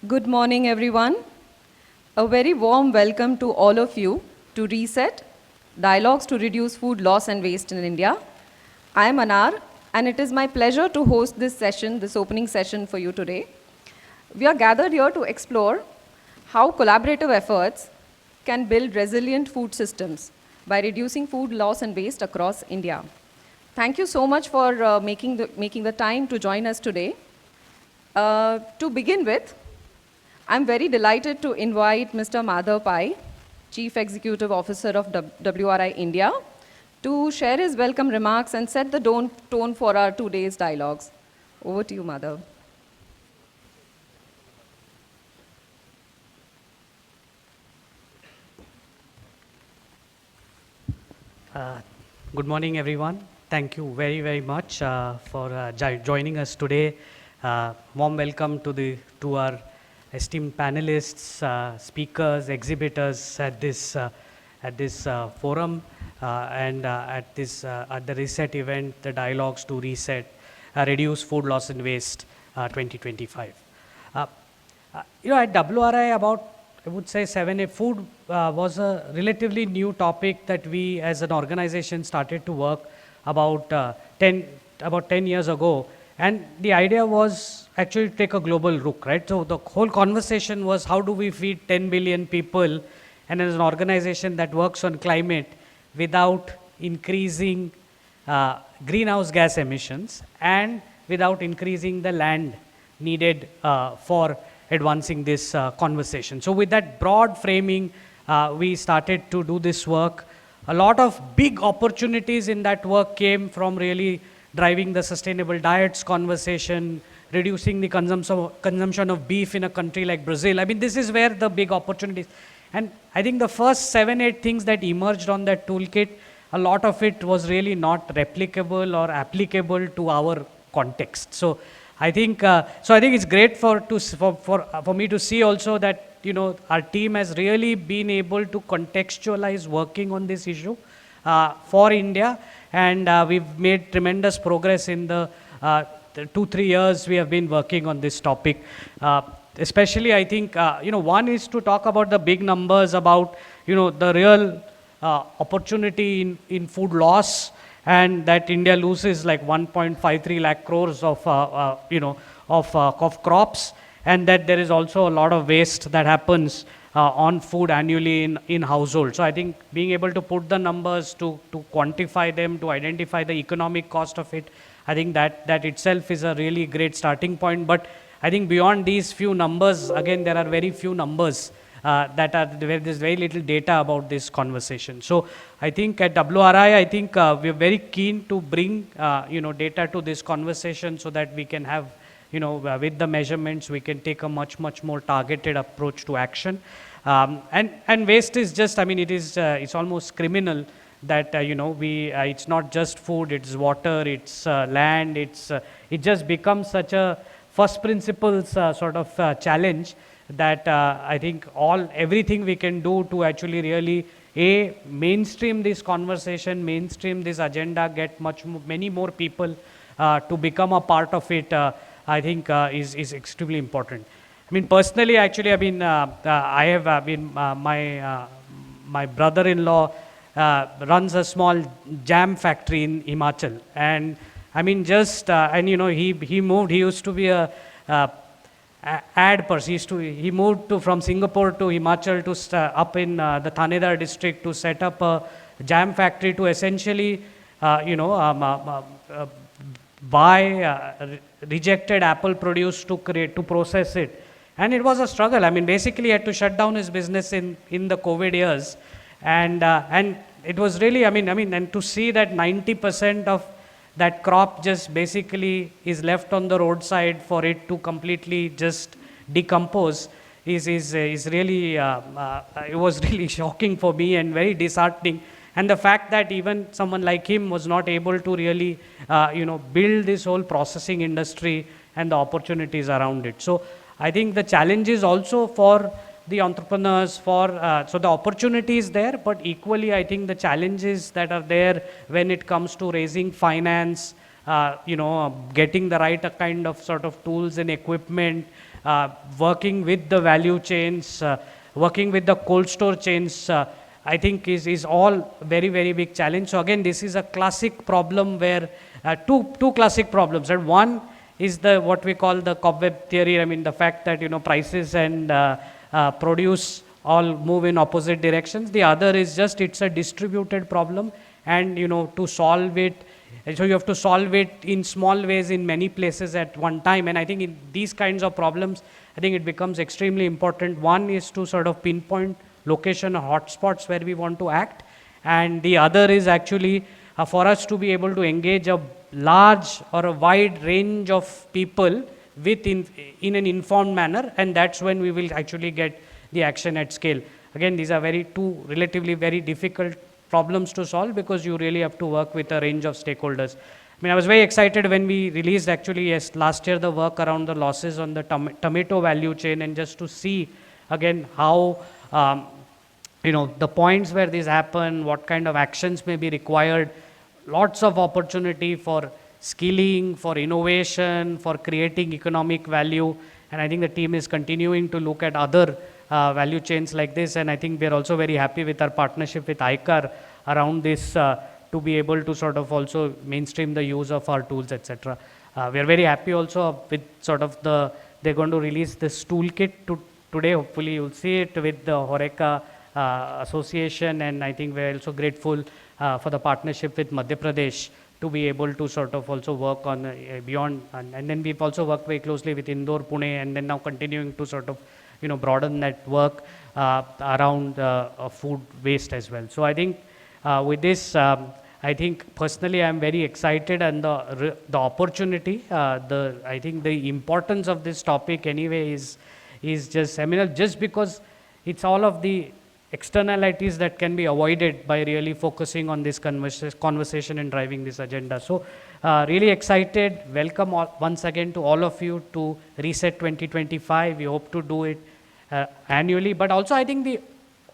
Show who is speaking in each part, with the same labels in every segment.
Speaker 1: Good morning, everyone. A very warm welcome to all of you to Reset, Dialogues to Reduce Food Loss and Waste in India. I am Anar, and it is my pleasure to host this session, this opening session for you today. We are gathered here to explore how collaborative efforts can build resilient food systems by reducing food loss and waste across India. Thank you so much for making the time to join us today. To begin with, I'm very delighted to invite Mr. Madhav Pai, Chief Executive Officer of WRI India, to share his welcome remarks and set the tone for our 2 days dialogues. Over to you, Madhav.
Speaker 2: Good morning, everyone. Thank you very, very much for joining us today. Warm welcome to our esteemed panelists, speakers, exhibitors at this forum and at the Reset event, the Dialogues to Reset, Reduce Food Loss and Waste 2025. At WRI, I would say food was a relatively new topic that we as an organization started to work about 10 years ago. And the idea was actually to take a global look, right? So the whole conversation was how do we feed 10 billion people, and as an organization that works on climate without increasing greenhouse gas emissions and without increasing the land needed for advancing this conversation. So with that broad framing, we started to do this work. A lot of big opportunities in that work came from really driving the sustainable diets conversation, reducing the consumption of beef in a country like Brazil. I mean, this is where the big opportunities. And I think the first 7-8 things that emerged on that toolkit, a lot of it was really not replicable or applicable to our context. So I think it's great for me to see also that our team has really been able to contextualize working on this issue for India, and we've made tremendous progress in the 2-3 years we have been working on this topic. Especially, I think one is to talk about the big numbers about the real opportunity in food loss, and that India loses like 1.53 lakh crores of crops, and that there is also a lot of waste that happens on food annually in households. So I think being able to put the numbers to quantify them, to identify the economic cost of it, I think that itself is a really great starting point. But I think beyond these few numbers, again, there are very few numbers where there's very little data about this conversation. So I think at WRI, I think we're very keen to bring data to this conversation so that we can have with the measurements we can take a much more targeted approach to action. And waste is just, I mean, it's almost criminal that it's not just food, it's water, it's land, it just becomes such a first principles sort of challenge that I think everything we can do to actually really mainstream this conversation, mainstream this agenda, get many more people to become a part of it, I think is extremely important. I mean, personally, actually, I mean, I have been my brother-in-law runs a small jam factory in Himachal, and I mean, he moved. He used to be a ad person. He moved from Singapore to Himachal to up in the Thanedar district to set up a jam factory to essentially, buy rejected apple produce to process it. And it was a struggle. I mean, basically, he had to shut down his business in the COVID years, and it was really, I mean, and to see that 90% of that crop just basically is left on the roadside for it to completely just decompose is really, it was really shocking for me and very disheartening. And the fact that even someone like him was not able to really, build this whole processing industry and the opportunities around it. So I think the challenge is also for the entrepreneurs, so the opportunity is there, but equally I think the challenges that are there when it comes to raising finance, getting the right kind of sort of tools and equipment, working with the value chains, working with the cold store chains, I think is all very, very big challenge. So again, this is a classic problem where two classic problems. And one is the what we call the cobweb theory. I mean, the fact that prices and produce all move in opposite directions. The other is just it's a distributed problem, and to solve it, so you have to solve it in small ways in many places at one time. And I think in these kinds of problems, I think it becomes extremely important. One is to sort of pinpoint location or hotspots where we want to act, and the other is actually for us to be able to engage a large or a wide range of people in an informed manner, and that's when we will actually get the action at scale. Again, these are two relatively very difficult problems to solve, because you really have to work with a range of stakeholders. I mean, I was very excited when we released last year the work around the losses on the tomato value chain, and just to see again how the points where this happen, what kind of actions may be required, lots of opportunity for skilling, for innovation, for creating economic value. And I think the team is continuing to look at other value chains like this, and I think we're also very happy with our partnership with ICAR around this to be able to sort of also mainstream the use of our tools, etc. We are very happy also with sort of they're going to release this toolkit today. Hopefully you'll see it with the Horeca Association, and I think we're also grateful for the partnership with Madhya Pradesh to be able to sort of also work on beyond, and then we've also worked very closely with Indore, Pune, and then now continuing to sort of broaden that work around food waste as well. So I think with this, I think personally I'm very excited, and the opportunity, I think the importance of this topic anyway is just seminal, just because it's all of the externalities that can be avoided by really focusing on this conversation and driving this agenda. So really excited. Welcome once again to all of you to Reset 2025. We hope to do it annually, but also I think the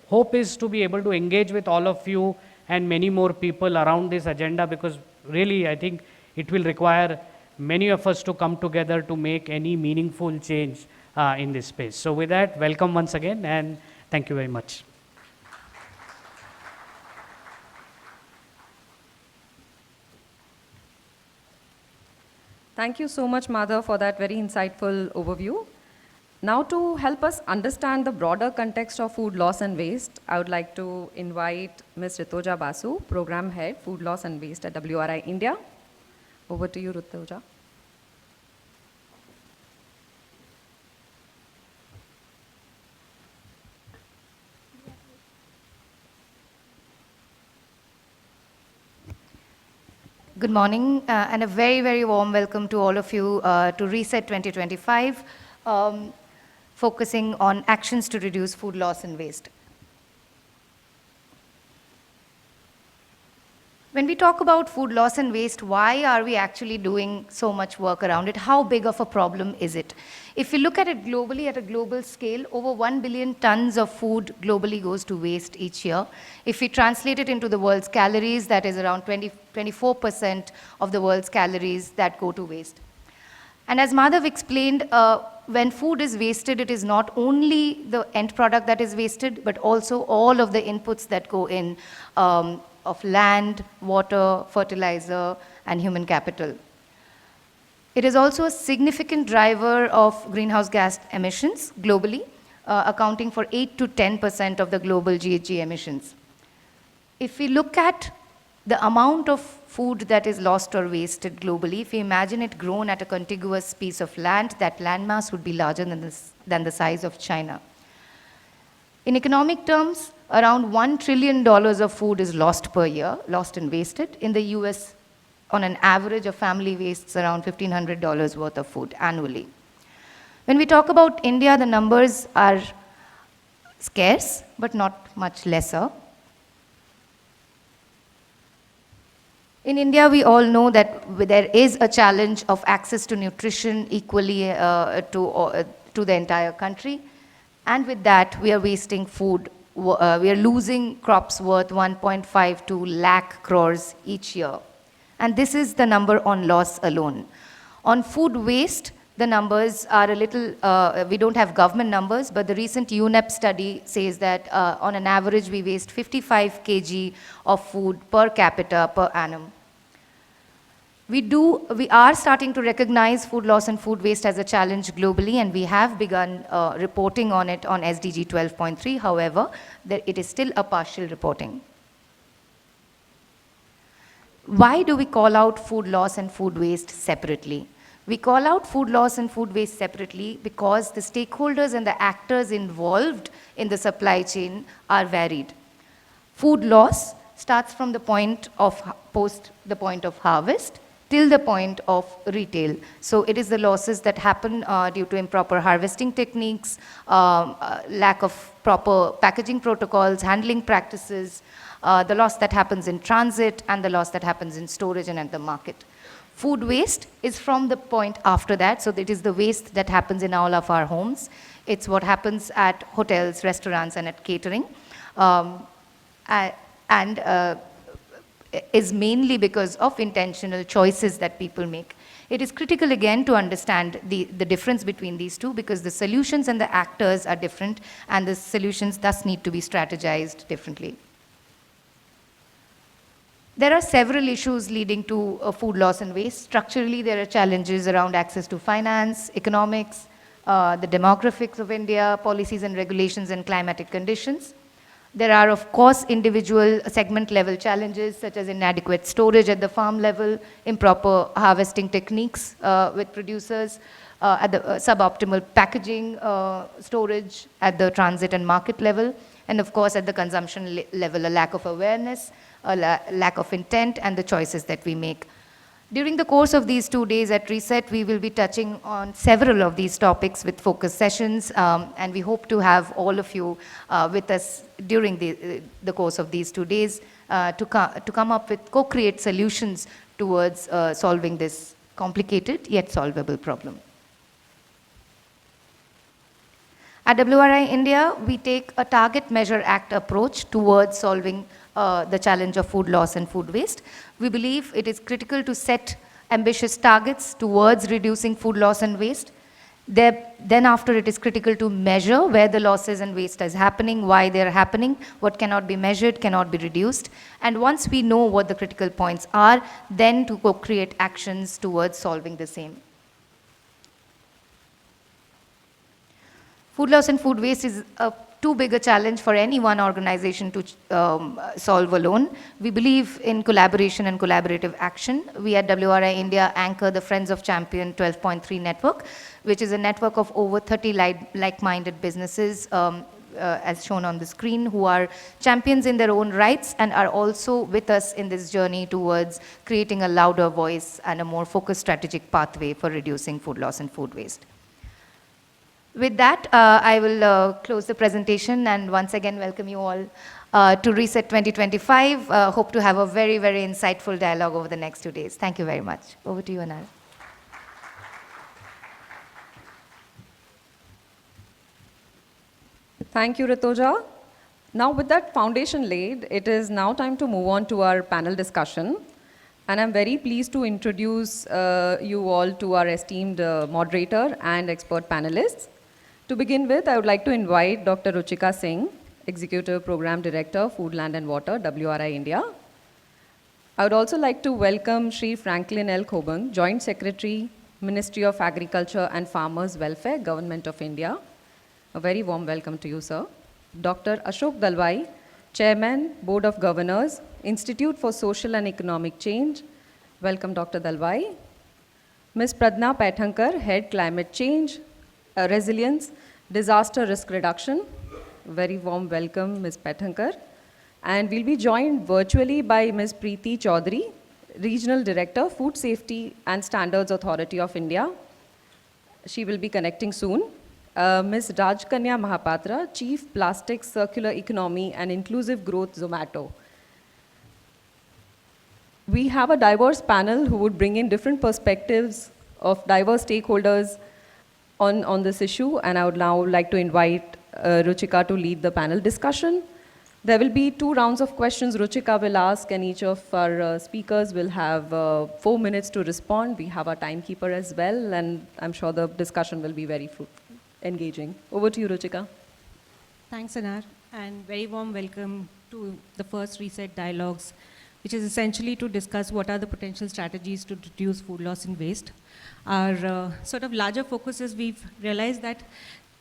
Speaker 2: hope is to be able to engage with all of you and many more people around this agenda, because really I think it will require many of us to come together to make any meaningful change in this space. So with that, welcome once again, and thank you very much.
Speaker 1: Thank you so much, Madhav, for that very insightful overview. Now, to help us understand the broader context of food loss and waste, I would like to invite Ms. Rituja Basu, Program Head, Food Loss and Waste at WRI India. Over to you, Rituja.
Speaker 3: Good morning, and a very, very warm welcome to all of you to Reset 2025, focusing on actions to reduce food loss and waste. When we talk about food loss and waste, why are we actually doing so much work around it? How big of a problem is it? If we look at it globally, at a global scale, over 1 billion tons of food globally goes to waste each year. If we translate it into the world's calories, that is around 24% of the world's calories that go to waste. And as Madhav explained, when food is wasted, it is not only the end product that is wasted, but also all of the inputs that go in of land, water, fertilizer, and human capital. It is also a significant driver of greenhouse gas emissions globally, accounting for 8 to 10% of the global GHG emissions. If we look at the amount of food that is lost or wasted globally, if we imagine it grown at a contiguous piece of land, that landmass would be larger than the size of China. In economic terms, around $1 trillion of food is lost per year, lost and wasted. In the US, on an average, a family wastes around $1,500 worth of food annually. When we talk about India, the numbers are scarce, but not much lesser. In India, we all know that there is a challenge of access to nutrition equally to the entire country. And with that, we are wasting food. We are losing crops worth 1.52 lakh crores each year. And this is the number on loss alone. On food waste, The numbers are a little, we don't have government numbers, but the recent UNEP study says that on an average we waste 55 kg of food per capita per annum. We are starting to recognize food loss and food waste as a challenge globally, and we have begun reporting on it on SDG 12.3. However, it is still a partial reporting. Why do we call out food loss and food waste separately? We call out food loss and food waste separately because the stakeholders and the actors involved in the supply chain are varied. Food loss starts from the point of post the point of harvest till the point of retail. So it is the losses that happen due to improper harvesting techniques, lack of proper packaging protocols, handling practices, the loss that happens in transit, and the loss that happens in storage and at the market. Food waste is from the point after that, so it is the waste that happens in all of our homes. It's what happens at hotels, restaurants, and at catering. Is mainly because of intentional choices that people make. It is critical again to understand the difference between these two, because the solutions and the actors are different, and the solutions thus need to be strategized differently. There are several issues leading to food loss and waste. Structurally, there are challenges around access to finance, economics, the demographics of India, policies and regulations, and climatic conditions. There are, of course, individual segment-level challenges, such as inadequate storage at the farm level, improper harvesting techniques with producers, at the suboptimal packaging storage at the transit and market level, and of course, at the consumption level, a lack of awareness, a lack of intent, and the choices that we make. During the course of these 2 days at Reset, we will be touching on several of these topics with focus sessions, and we hope to have all of you with us during the course of these 2 days to come up with co-create solutions towards solving this complicated yet solvable problem. At WRI India, we take a target, measure, act approach towards solving the challenge of food loss and food waste. We believe it is critical to set ambitious targets towards reducing food loss and waste. Then after, it is critical to measure where the losses and waste is happening, why they're happening, what cannot be measured, cannot be reduced. And once we know what the critical points are, then to co-create actions towards solving the same. Food loss and food waste is too big a challenge for any one organization to solve alone. We believe in collaboration and collaborative action. We at WRI India anchor the Friends of Champion 12.3 network, which is a network of over 30 like-minded businesses, as shown on the screen, who are champions in their own rights and are also with us in this journey towards creating a louder voice and a more focused strategic pathway for reducing food loss and food waste. With that, I will close the presentation and once again welcome you all to Reset 2025. Hope to have a very, very insightful dialogue over the next 2 days. Thank you very much. Over to you, Anil.
Speaker 1: Thank you, Ritoja. Now, with that foundation laid, it is now time to move on to our panel discussion. And I'm very pleased to introduce you all to our esteemed moderator and expert panelists. To begin with, I would like to invite Dr. Ruchika Singh, Executive Program Director, Food, Land and Water, WRI India. I would also like to welcome Shri Franklin L. Khobang, Joint Secretary, Ministry of Agriculture and Farmers Welfare, Government of India. A very warm welcome to you, sir. Dr. Ashok Dalwai, Chairman, Board of Governors, Institute for Social and Economic Change. Welcome, Dr. Dalwai. Ms. Pradna Paithankar, Head Climate Change, Resilience, Disaster Risk Reduction. Very warm welcome, Ms. Paithankar. And we'll be joined virtually by Ms. Preeti Chaudhary, Regional Director, Food Safety and Standards Authority of India. She will be connecting soon. Ms. Rajkanya Mahapatra, Chief Plastic Circular Economy and Inclusive Growth, Zomato. We have a diverse panel who would bring in different perspectives of diverse stakeholders on this issue, and I would now like to invite Ruchika to lead the panel discussion. There will be 2 rounds of questions Ruchika will ask, and each of our speakers will have 4 minutes to respond. We have our timekeeper as well, and I'm sure the discussion will be very engaging. Over to you, Ruchika.
Speaker 4: Thanks, Anar, and very warm welcome to the first Reset Dialogues, which is essentially to discuss what are the potential strategies to reduce food loss and waste. Our sort of larger focus is we've realized that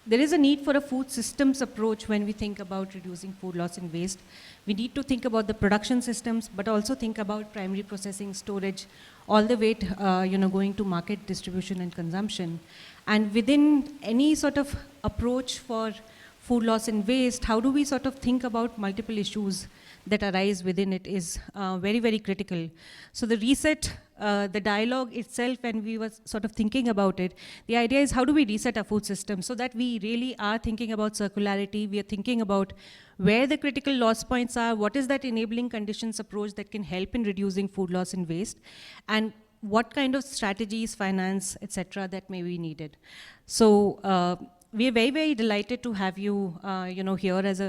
Speaker 4: there is a need for a food systems approach when we think about reducing food loss and waste. We need to think about the production systems, but also think about primary processing, storage, all the way to, going to market distribution and consumption. And within any sort of approach for food loss and waste, how do we sort of think about multiple issues that arise within it is very, very critical. So the reset, the dialogue itself, when we were sort of thinking about it, the idea is how do we reset our food system so that we really are thinking about circularity, we are thinking about where the critical loss points are, what is that enabling conditions approach that can help in reducing food loss and waste, and what kind of strategies, finance, etc., that may be needed. So we are very, very delighted to have you, here as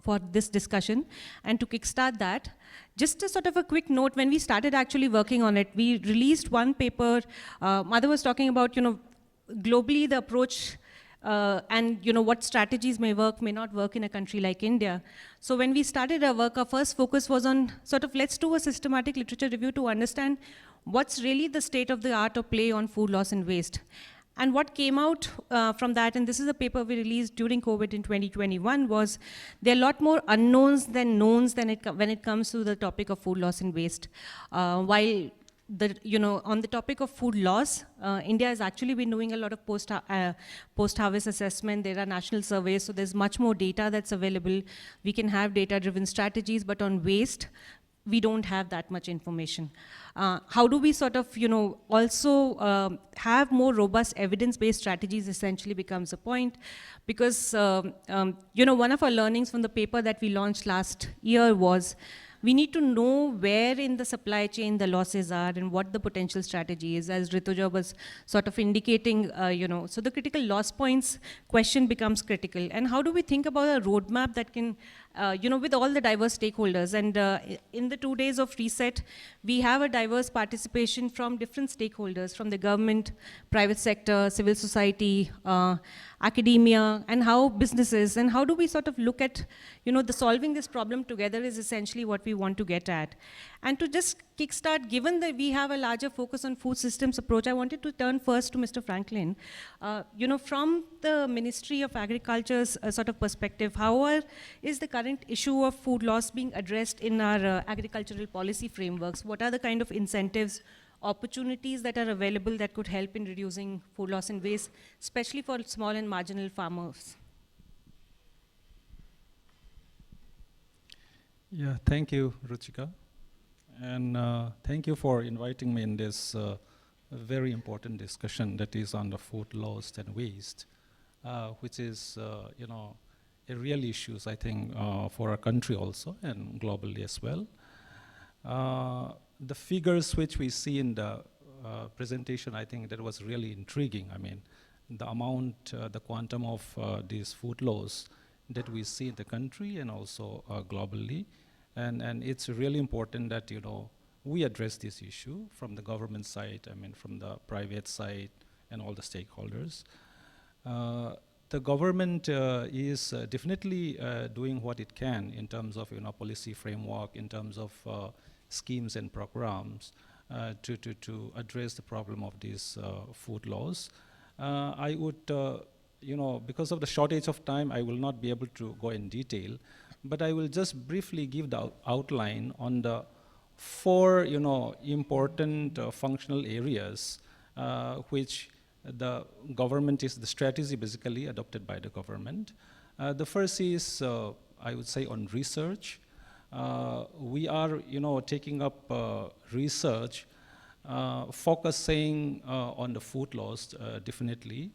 Speaker 4: for this discussion. And to kickstart that, just a sort of a quick note, when we started actually working on it, we released one paper. Mother was talking about, globally the approach and what strategies may work, may not work in a country like India. So when we started our work, our first focus was on sort of let's do a systematic literature review to understand what's really the state of the art of play on food loss and waste. And what came out from that, and this is a paper we released during COVID in 2021, was there are a lot more unknowns than knowns when it comes to the topic of food loss and waste. While on the topic of food loss, India has actually been doing a lot of post-harvest assessment. There are national surveys, so there's much more data that's available. We can have data-driven strategies, but on waste, we don't have that much information. How do we sort of, also have more robust evidence-based strategies essentially becomes a point, because, one of our learnings from the paper that we launched last year was we need to know where in the supply chain the losses are and what the potential strategy is, as Rituja was sort of indicating, so the critical loss points question becomes critical. And how do we think about a roadmap that can, with all the diverse stakeholders? And in the 2 days of reset, we have a diverse participation from different stakeholders, from the government, private sector, civil society, academia, and how businesses, and how do we sort of look at, the solving this problem together is essentially what we want to get at. And to just kickstart, given that we have a larger focus on food systems approach, I wanted to turn first to Mr. Franklin. From the Ministry of Agriculture's sort of perspective, how is the current issue of food loss being addressed in our agricultural policy frameworks? What are the kind of incentives, opportunities that are available that could help in reducing food loss and waste, especially for small and marginal farmers?
Speaker 5: Yeah, thank you, Ruchika. And thank you for inviting me in this very important discussion that is on the food loss and waste, which is, a real issues, I think, for our country also and globally as well. The figures which we see in the presentation, I think that was really intriguing. I mean, the amount, the quantum of these food loss that we see in the country and also globally. And it's really important that, we address this issue from the government side, from the private side and all the stakeholders. The government is definitely doing what it can in terms of, policy framework, in terms of schemes and programs to address the problem of these food loss. I would, because of the shortage of time, I will not be able to go in detail, but I will just briefly give the outline on the 4, important functional areas which the government is the strategy basically adopted by the government. The first is, I would say, on research. We are, taking up research, focusing on the food loss, definitely.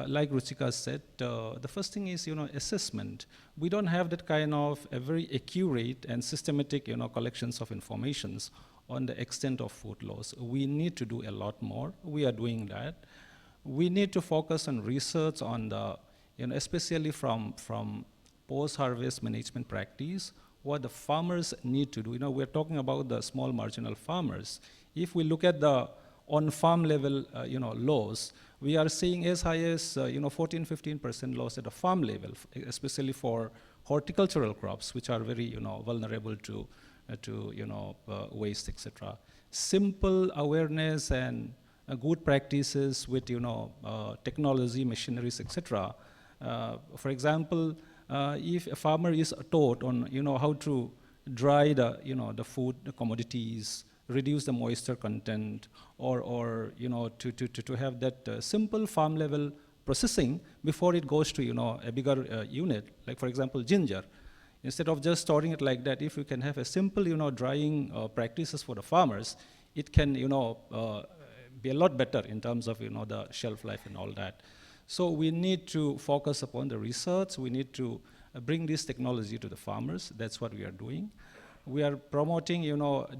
Speaker 5: Like Ruchika said, the first thing is, assessment. We don't have that kind of a very accurate and systematic, collections of informations on the extent of food loss. We need to do a lot more. We are doing that. We need to focus on research on the, especially from post-harvest management practice, what the farmers need to do. We're talking about the small marginal farmers. If we look at the on-farm level, loss, we are seeing as high as 14, 15% loss at the farm level, especially for horticultural crops, which are very vulnerable to waste, etc. Simple awareness and good practices with technology, machineries, etc. For example, if a farmer is taught on how to dry the food, the commodities, reduce the moisture content, or to have that simple farm level processing before it goes to a bigger unit, like for example ginger. Instead of just storing it like that, if you can have a simple drying practices for the farmers, it can be a lot better in terms of the shelf life and all that. So we need to focus upon the research. We need to bring this technology to the farmers. That's what we are doing. We are promoting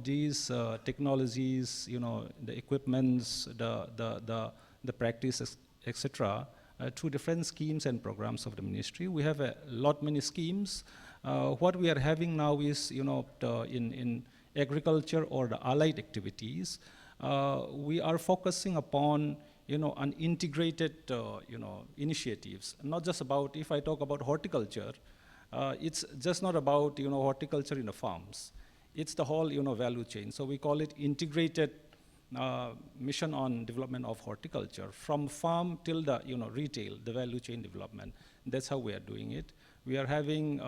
Speaker 5: these technologies, the equipments, the practices, etc. Through different schemes and programs of the ministry. We have many schemes. What we are having now is in agriculture or the allied activities, we are focusing upon an integrated initiatives. Not just about, if I talk about horticulture, it's just not about horticulture in the farms. It's the whole value chain. So we call it integrated mission on development of horticulture, from farm till the retail, the value chain development. That's how we are doing it. We are having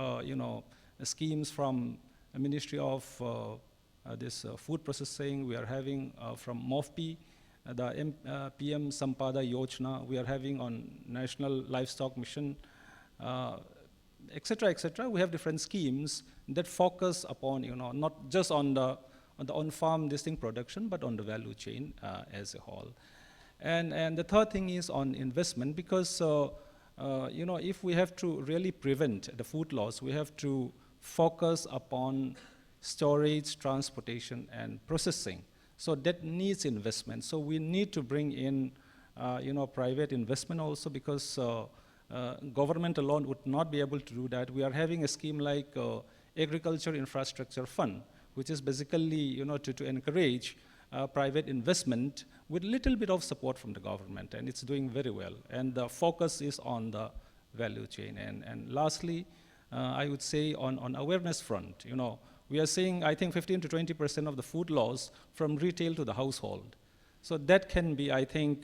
Speaker 5: schemes from the Ministry of this food processing. We are having from MOFP, the PM Sampada Yojana. We are having on National Livestock Mission, etc., etc. We have different schemes that focus upon not just on the on-farm distinct production, but on the value chain as a whole. And the third thing is on investment, because if we have to really prevent the food loss, we have to focus upon storage, transportation, and processing. So that needs investment. So we need to bring in private investment also, because government alone would not be able to do that. We are having a scheme like Agriculture Infrastructure Fund, which is basically to encourage private investment with little bit of support from the government, and it's doing very well. And the focus is on the value chain. And lastly, I would say on awareness front, we are seeing, I think, 15 to 20% of the food loss from retail to the household. So that can be, I think,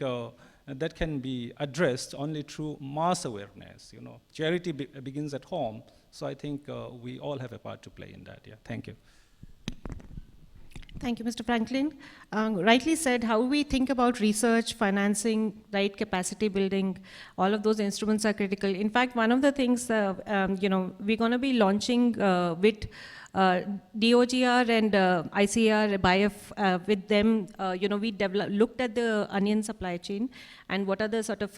Speaker 5: that can be addressed only through mass awareness. Charity begins at home. So I think we all have a part to play in that. Yeah, thank you.
Speaker 4: Thank you, Mr. Franklin. Rightly said, how we think about research, financing, right, capacity building, all of those instruments are critical. In fact, one of the things, we're going to be launching with DOGR and ICAR, BIF, with them, we looked at the onion supply chain and what are the sort of,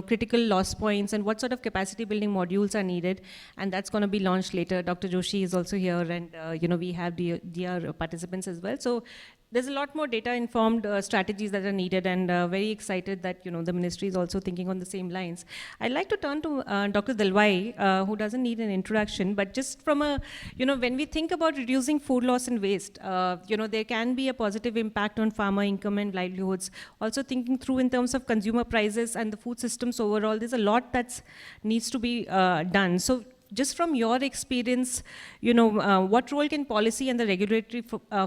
Speaker 4: critical loss points and what sort of capacity building modules are needed. And that's going to be launched later. Dr. Joshi is also here, and, we have DR participants as well. So there's a lot more data-informed strategies that are needed, and very excited that, the ministry is also thinking on the same lines. I'd like to turn to Dr. Dalwai, who doesn't need an introduction, but just from a, when we think about reducing food loss and waste, there can be a positive impact on farmer income and livelihoods. Also thinking through in terms of consumer prices and the food systems overall, there's a lot that needs to be done. So just from your experience, what role can policy and the regulatory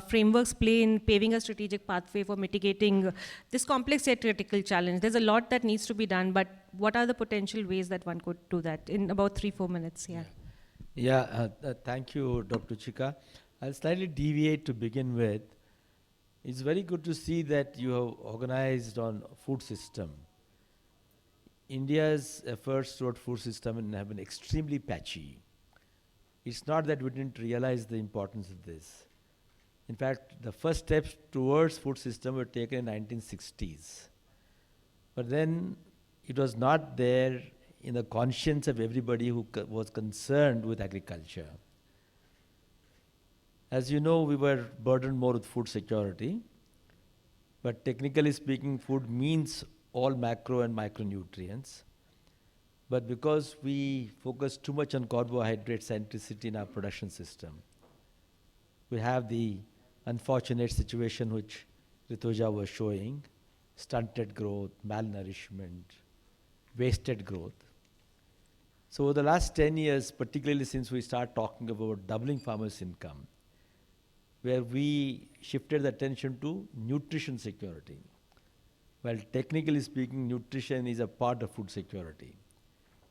Speaker 4: frameworks play in paving a strategic pathway for mitigating this complex yet critical challenge? There's a lot that needs to be done, but what are the potential ways that one could do that in about 3-4 minutes? Yeah.
Speaker 6: Thank you, Dr. Chika. I'll slightly deviate to begin with. It's very good to see that you have organized on food system. India's efforts toward food system have been extremely patchy. It's not that we didn't realize the importance of this. In fact, the first steps towards food system were taken in 1960s. But then it was not there in the conscience of everybody who was concerned with agriculture. As you know, we were burdened more with food security. But technically speaking, food means all macro and micronutrients. But because we focus too much on carbohydrate centricity in our production system, we have the unfortunate situation which Rituja was showing, stunted growth, malnourishment, wasted growth. So over the last 10 years, particularly since we start talking about doubling farmers' income, where we shifted the attention to nutrition security. Well, technically speaking, nutrition is a part of food security.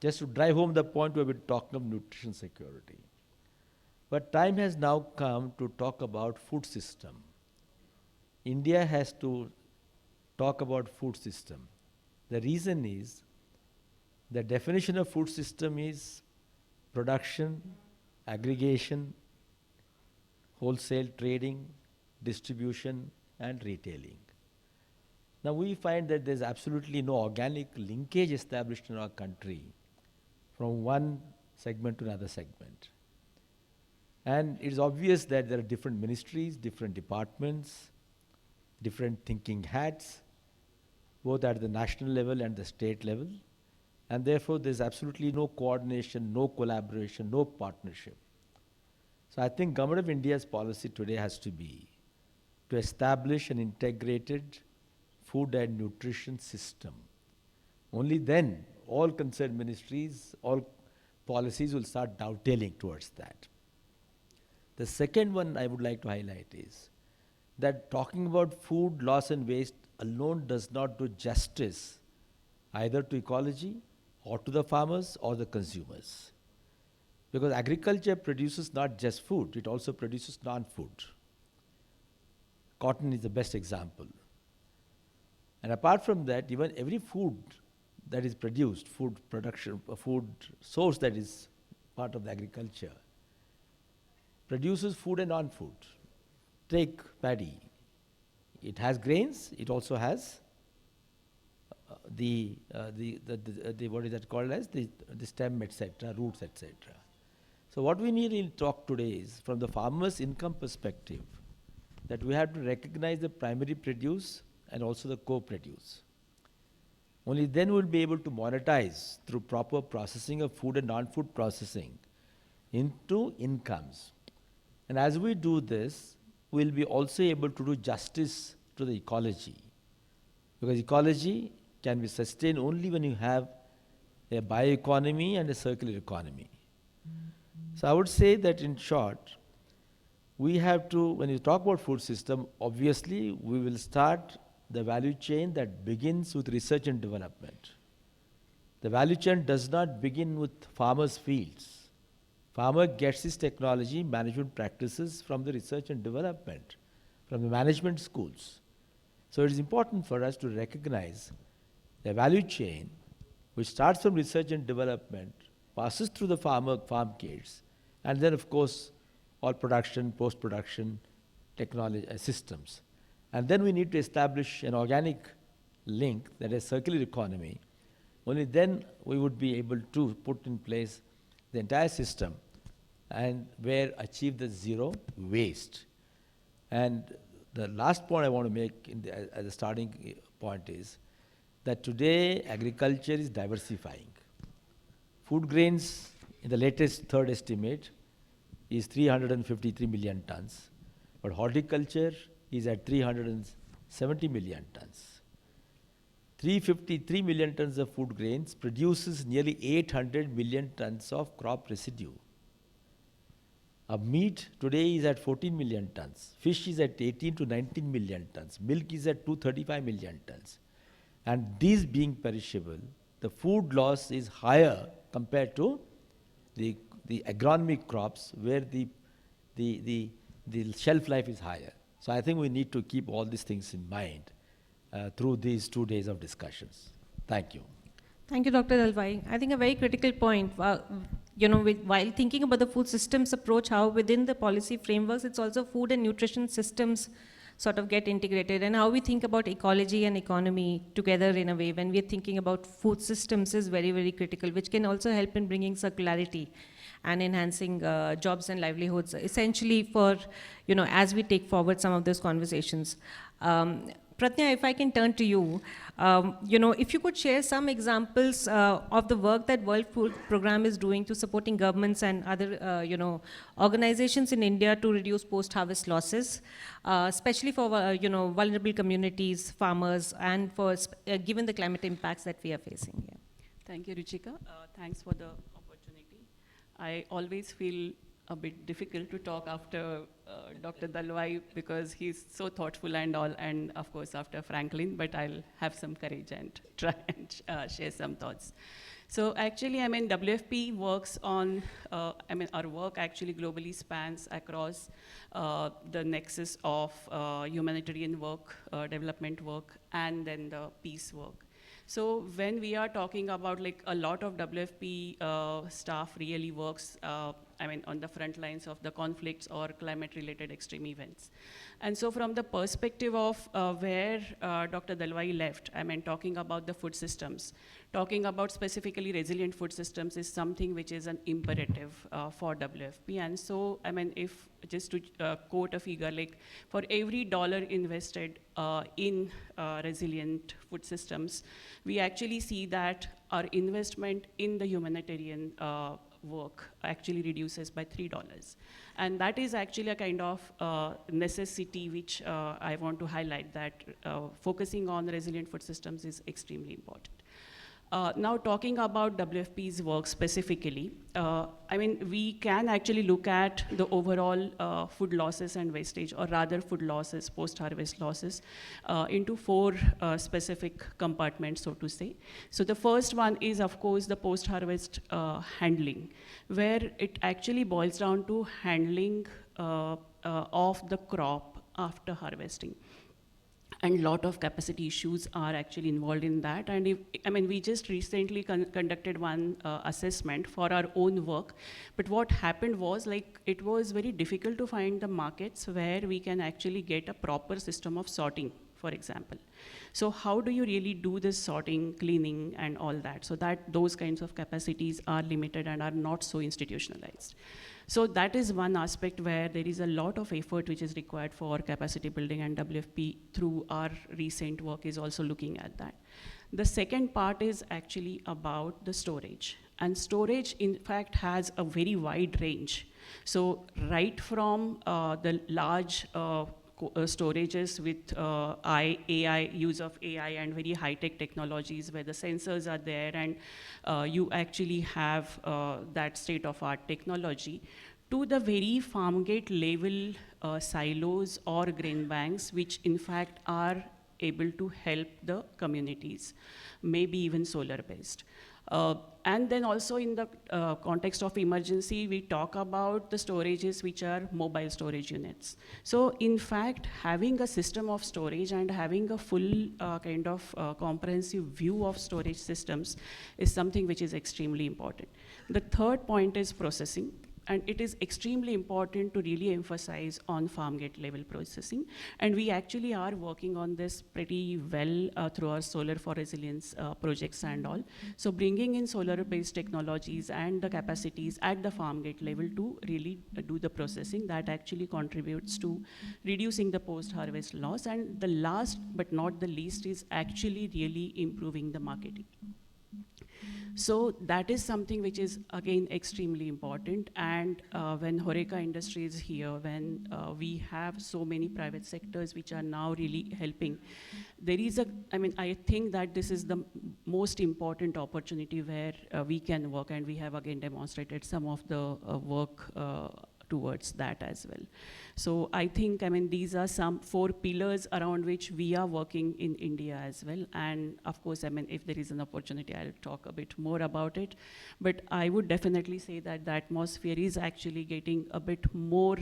Speaker 6: Just to drive home the point, we've been talking of nutrition security. But time has now come to talk about food system. India has to talk about food system. The reason is, the definition of food system is production, aggregation, wholesale trading, distribution, and retailing. Now we find that there's absolutely no organic linkage established in our country from one segment to another segment. And it is obvious that there are different ministries, different departments, different thinking hats, both at the national level and the state level. And therefore, there's absolutely no coordination, no collaboration, no partnership. So I think Government of India's policy today has to be to establish an integrated food and nutrition system. Only then all concerned ministries, all policies will start dovetailing towards that. The second one I would like to highlight is that talking about food loss and waste alone does not do justice either to ecology or to the farmers or the consumers. Because agriculture produces not just food, it also produces non-food. Cotton is the best example. And apart from that, even every food that is produced, food production, food source that is part of the agriculture, produces food and non-food. Take paddy. It has grains, it also has the what is that called as, the stem, etc., roots, etc. So what we need to talk today is, from the farmer's income perspective, that we have to recognize the primary produce and also the co-produce. Only then we'll be able to monetize through proper processing of food and non-food processing into incomes. And as we do this, we'll be also able to do justice to the ecology. Because ecology can be sustained only when you have a bioeconomy and a circular economy. So I would say that in short, we have to, when you talk about food system, obviously we will start the value chain that begins with research and development. The value chain does not begin with farmers' fields. Farmer gets his technology management practices from the research and development, from the management schools. So it is important for us to recognize the value chain which starts from research and development, passes through the farm kids, and then of course all production, post-production, technology systems. And then we need to establish an organic link, that is circular economy. Only then we would be able to put in place the entire system and achieve the zero waste. And the last point I want to make as a starting point is that today agriculture is diversifying. Food grains, in the latest third estimate, is 353 million tons, but horticulture is at 370 million tons. 353 million tons of food grains produces nearly 800 million tons of crop residue. Meat today is at 14 million tons. Fish is at 18 to 19 million tons. Milk is at 235 million tons. And these being perishable, the food loss is higher compared to the agronomic crops where the shelf life is higher. So I think we need to keep all these things in mind through these 2 days of discussions. Thank you.
Speaker 4: Thank you, Dr. Dalwai. I think a very critical point, while thinking about the food systems approach, how within the policy frameworks, it's also food and nutrition systems sort of get integrated, and how we think about ecology and economy together in a way when we're thinking about food systems is very, very critical, which can also help in bringing circularity and enhancing jobs and livelihoods, essentially for, as we take forward some of those conversations. Pratnya, if I can turn to you, if you could share some examples of the work that World Food Program is doing to supporting governments and other, organizations in India to reduce post-harvest losses, especially for, vulnerable communities, farmers, and for given the climate impacts that we are facing here.
Speaker 7: Thank you, Ruchika. Thanks for the opportunity. I always feel a bit difficult to talk after Dr. Dalwai because he's so thoughtful and all, and of course after Franklin, but I'll have some courage and try and share some thoughts. So actually, WFP works on, our work actually globally spans across the nexus of humanitarian work, development work, and then the peace work. So when we are talking about like a lot of WFP staff really works, on the front lines of the conflicts or climate-related extreme events. And so from the perspective of where Dr. Dalwai left, talking about the food systems, talking about specifically resilient food systems is something which is an imperative for WFP. And so, if just to quote a figure, like for every dollar invested in resilient food systems, we actually see that our investment in the humanitarian work actually reduces by $3. And that is actually a kind of necessity which I want to highlight, that focusing on resilient food systems is extremely important. Now talking about WFP's work specifically, we can actually look at the overall food losses and wastage, or rather food losses, post-harvest losses, into four specific compartments, so to say. So the first one is, of course, the post-harvest handling, where it actually boils down to handling of the crop after harvesting. And a lot of capacity issues are actually involved in that. And we just recently conducted one assessment for our own work. But what happened was, like, it was very difficult to find the markets where we can actually get a proper system of sorting, for example. So how do you really do this sorting, cleaning, and all that? So that those kinds of capacities are limited and are not so institutionalized. So that is one aspect where there is a lot of effort which is required for capacity building, and WFP through our recent work is also looking at that. The second part is actually about the storage. And storage, in fact, has a very wide range. So right from the large storages with AI, use of AI and very high-tech technologies where the sensors are there and you actually have that state-of-art technology, to the very farm gate level silos or grain banks, which in fact are able to help the communities, maybe even solar-based. And then also in the context of emergency, we talk about the storages which are mobile storage units. So in fact, having a system of storage and having a full comprehensive view of storage systems is something which is extremely important. The third point is processing. And it is extremely important to really emphasize on farm gate level processing. And we actually are working on this pretty well through our Solar for Resilience projects and all. So bringing in solar-based technologies and the capacities at the farm gate level to really do the processing, that actually contributes to reducing the post-harvest loss. And the last but not the least is actually really improving the marketing. So that is something which is, again, extremely important. And when Horeca Industry is here, when we have so many private sectors which are now really helping, there is I think that this is the most important opportunity where we can work, and we have again demonstrated some of the work towards that as well. So I think, these are some 4 pillars around which we are working in India as well. And of course, if there is an opportunity, I'll talk a bit more about it. But I would definitely say that the atmosphere is actually getting a bit more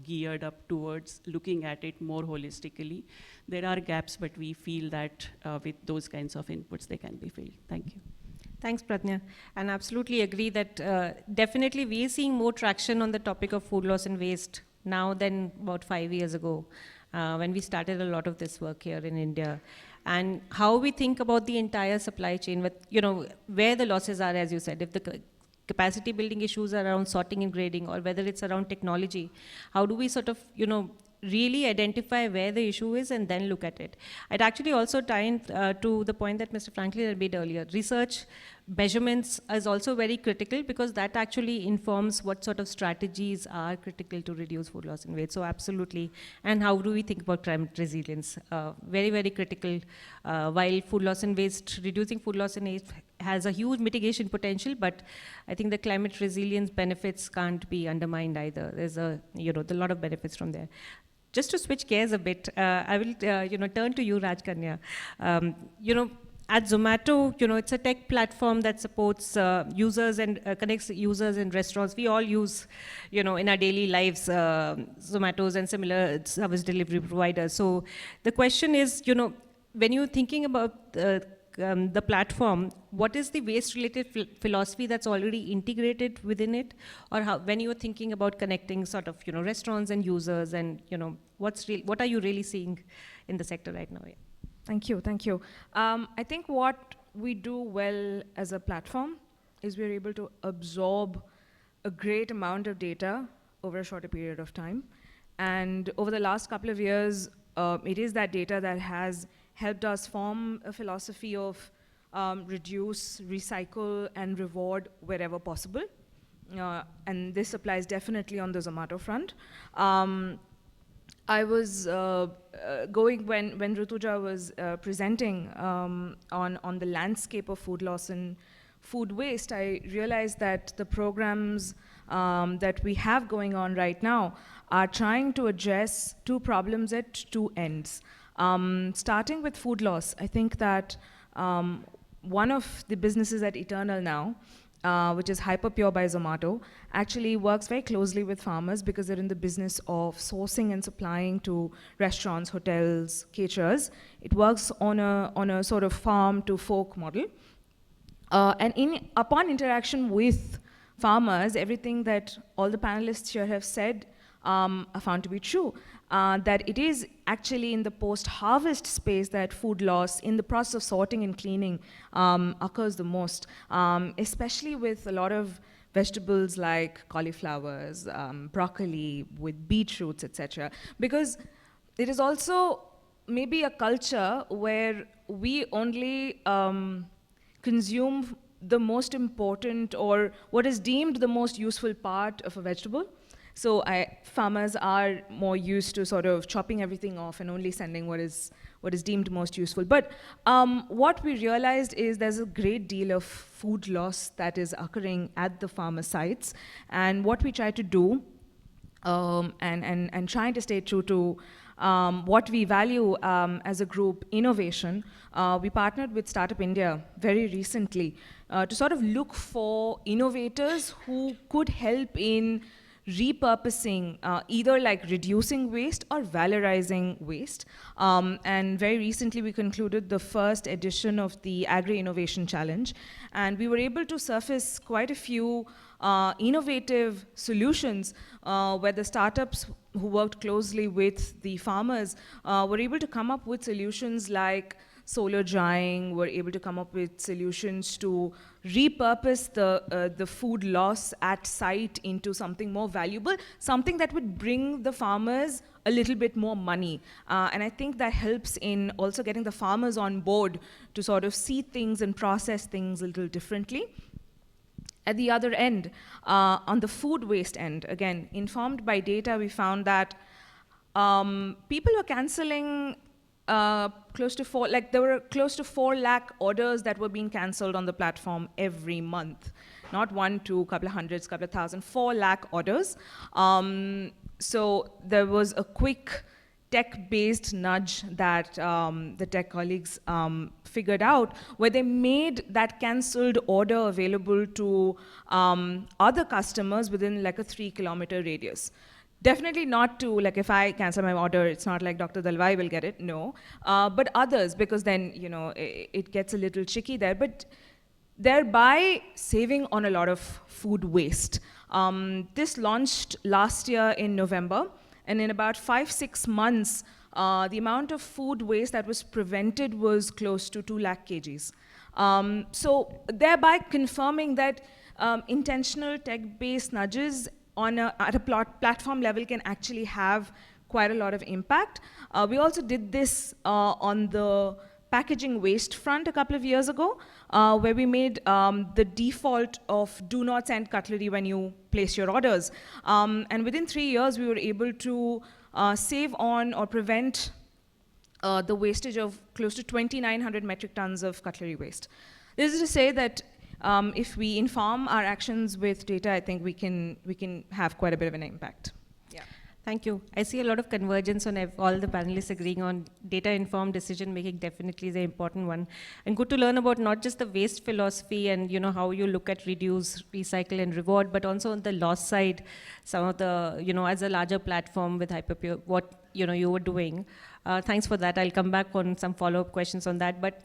Speaker 7: geared up towards looking at it more holistically. There are gaps, but we feel that with those kinds of inputs, they can be filled. Thank you.
Speaker 4: Thanks, Pratnya. And absolutely agree that definitely we are seeing more traction on the topic of food loss and waste now than about 5 years ago, when we started a lot of this work here in India. And how we think about the entire supply chain, with, where the losses are, as you said, if the capacity building issues are around sorting and grading, or whether it's around technology, how do we sort of, really identify where the issue is and then look at it. I'd actually also tie in to the point that Mr. Franklin had made earlier. Research measurements is also very critical because that actually informs what sort of strategies are critical to reduce food loss and waste. So absolutely. And how do we think about climate resilience? Very, very critical. While food loss and waste, reducing food loss and waste has a huge mitigation potential, but I think the climate resilience benefits can't be undermined either. There's a lot of benefits from there. Just to switch gears a bit, I will turn to you, Raj Kanya. At Zomato, it's a tech platform that supports users and connects users in restaurants. We all use, in our daily lives, Zomatos and similar service delivery providers. So the question is, when you're thinking about the platform, what is the waste-related philosophy that's already integrated within it? Or when you're thinking about connecting sort of, restaurants and users and, what are you really seeing in the sector right now? Yeah.
Speaker 8: Thank you, thank you. I think what we do well as a platform is we're able to absorb a great amount of data over a shorter period of time. And over the last couple of years, it is that data that has helped us form a philosophy of reduce, recycle, and reward wherever possible. And this applies definitely on the Zomato front. I was going when Rutuja was presenting on the landscape of food loss and food waste. I realized that the programs that we have going on right now are trying to address two problems at two ends. Starting with food loss, I think that one of the businesses at Eternal now, which is Hyperpure by Zomato, actually works very closely with farmers because they're in the business of sourcing and supplying to restaurants, hotels, caterers. It works on a sort of farm to fork model. And upon interaction with farmers, everything that all the panelists here have said are found to be true. That it is actually in the post-harvest space that food loss in the process of sorting and cleaning occurs the most, especially with a lot of vegetables like cauliflowers, broccoli, with beetroots, etc. Because it is also maybe a culture where we only consume the most important or what is deemed the most useful part of a vegetable. So farmers are more used to sort of chopping everything off and only sending what is deemed most useful. But what we realized is there's a great deal of food loss that is occurring at the farmer sites. And what we try to do, and trying to stay true to what we value as a group, innovation, we partnered with Startup India very recently to sort of look for innovators who could help in repurposing, either like reducing waste or valorizing waste. And very recently we concluded the first edition of the Agri Innovation Challenge. And we were able to surface quite a few innovative solutions where the startups who worked closely with the farmers were able to come up with solutions like solar drying, were able to come up with solutions to repurpose the food loss at site into something more valuable, something that would bring the farmers a little bit more money. And I think that helps in also getting the farmers on board to sort of see things and process things a little differently. At the other end, on the food waste end, again, informed by data, we found that people were canceling there were close to 4 lakh orders that were being cancelled on the platform every month. Not 1, 2, couple of hundreds, couple of thousand, 4 lakh orders. So there was a quick tech-based nudge that the tech colleagues figured out, where they made that cancelled order available to other customers within like a 3-kilometer radius. Definitely not to, like if I cancel my order, it's not like Dr. Dalwai will get it, no. But others, because then, it gets a little tricky there. But thereby saving on a lot of food waste. This launched last year in November, and in about 5-6 months, the amount of food waste that was prevented was close to 2 lakh kgs. So thereby confirming that intentional tech-based nudges at a platform level can actually have quite a lot of impact. We also did this on the packaging waste front a couple of years ago, where we made the default of do not send cutlery when you place your orders. And within 3 years, we were able to save on or prevent the wastage of close to 2,900 metric tons of cutlery waste. This is to say that if we inform our actions with data, I think we can have quite a bit of an impact. Yeah.
Speaker 4: Thank you. I see a lot of convergence on all the panelists agreeing on data-informed decision-making definitely is an important one. And good to learn about not just the waste philosophy and how you look at reduce, recycle, and reward, but also on the loss side, some of the, as a larger platform with Hyperpure, what you were doing. Thanks for that. I'll come back on some follow-up questions on that. But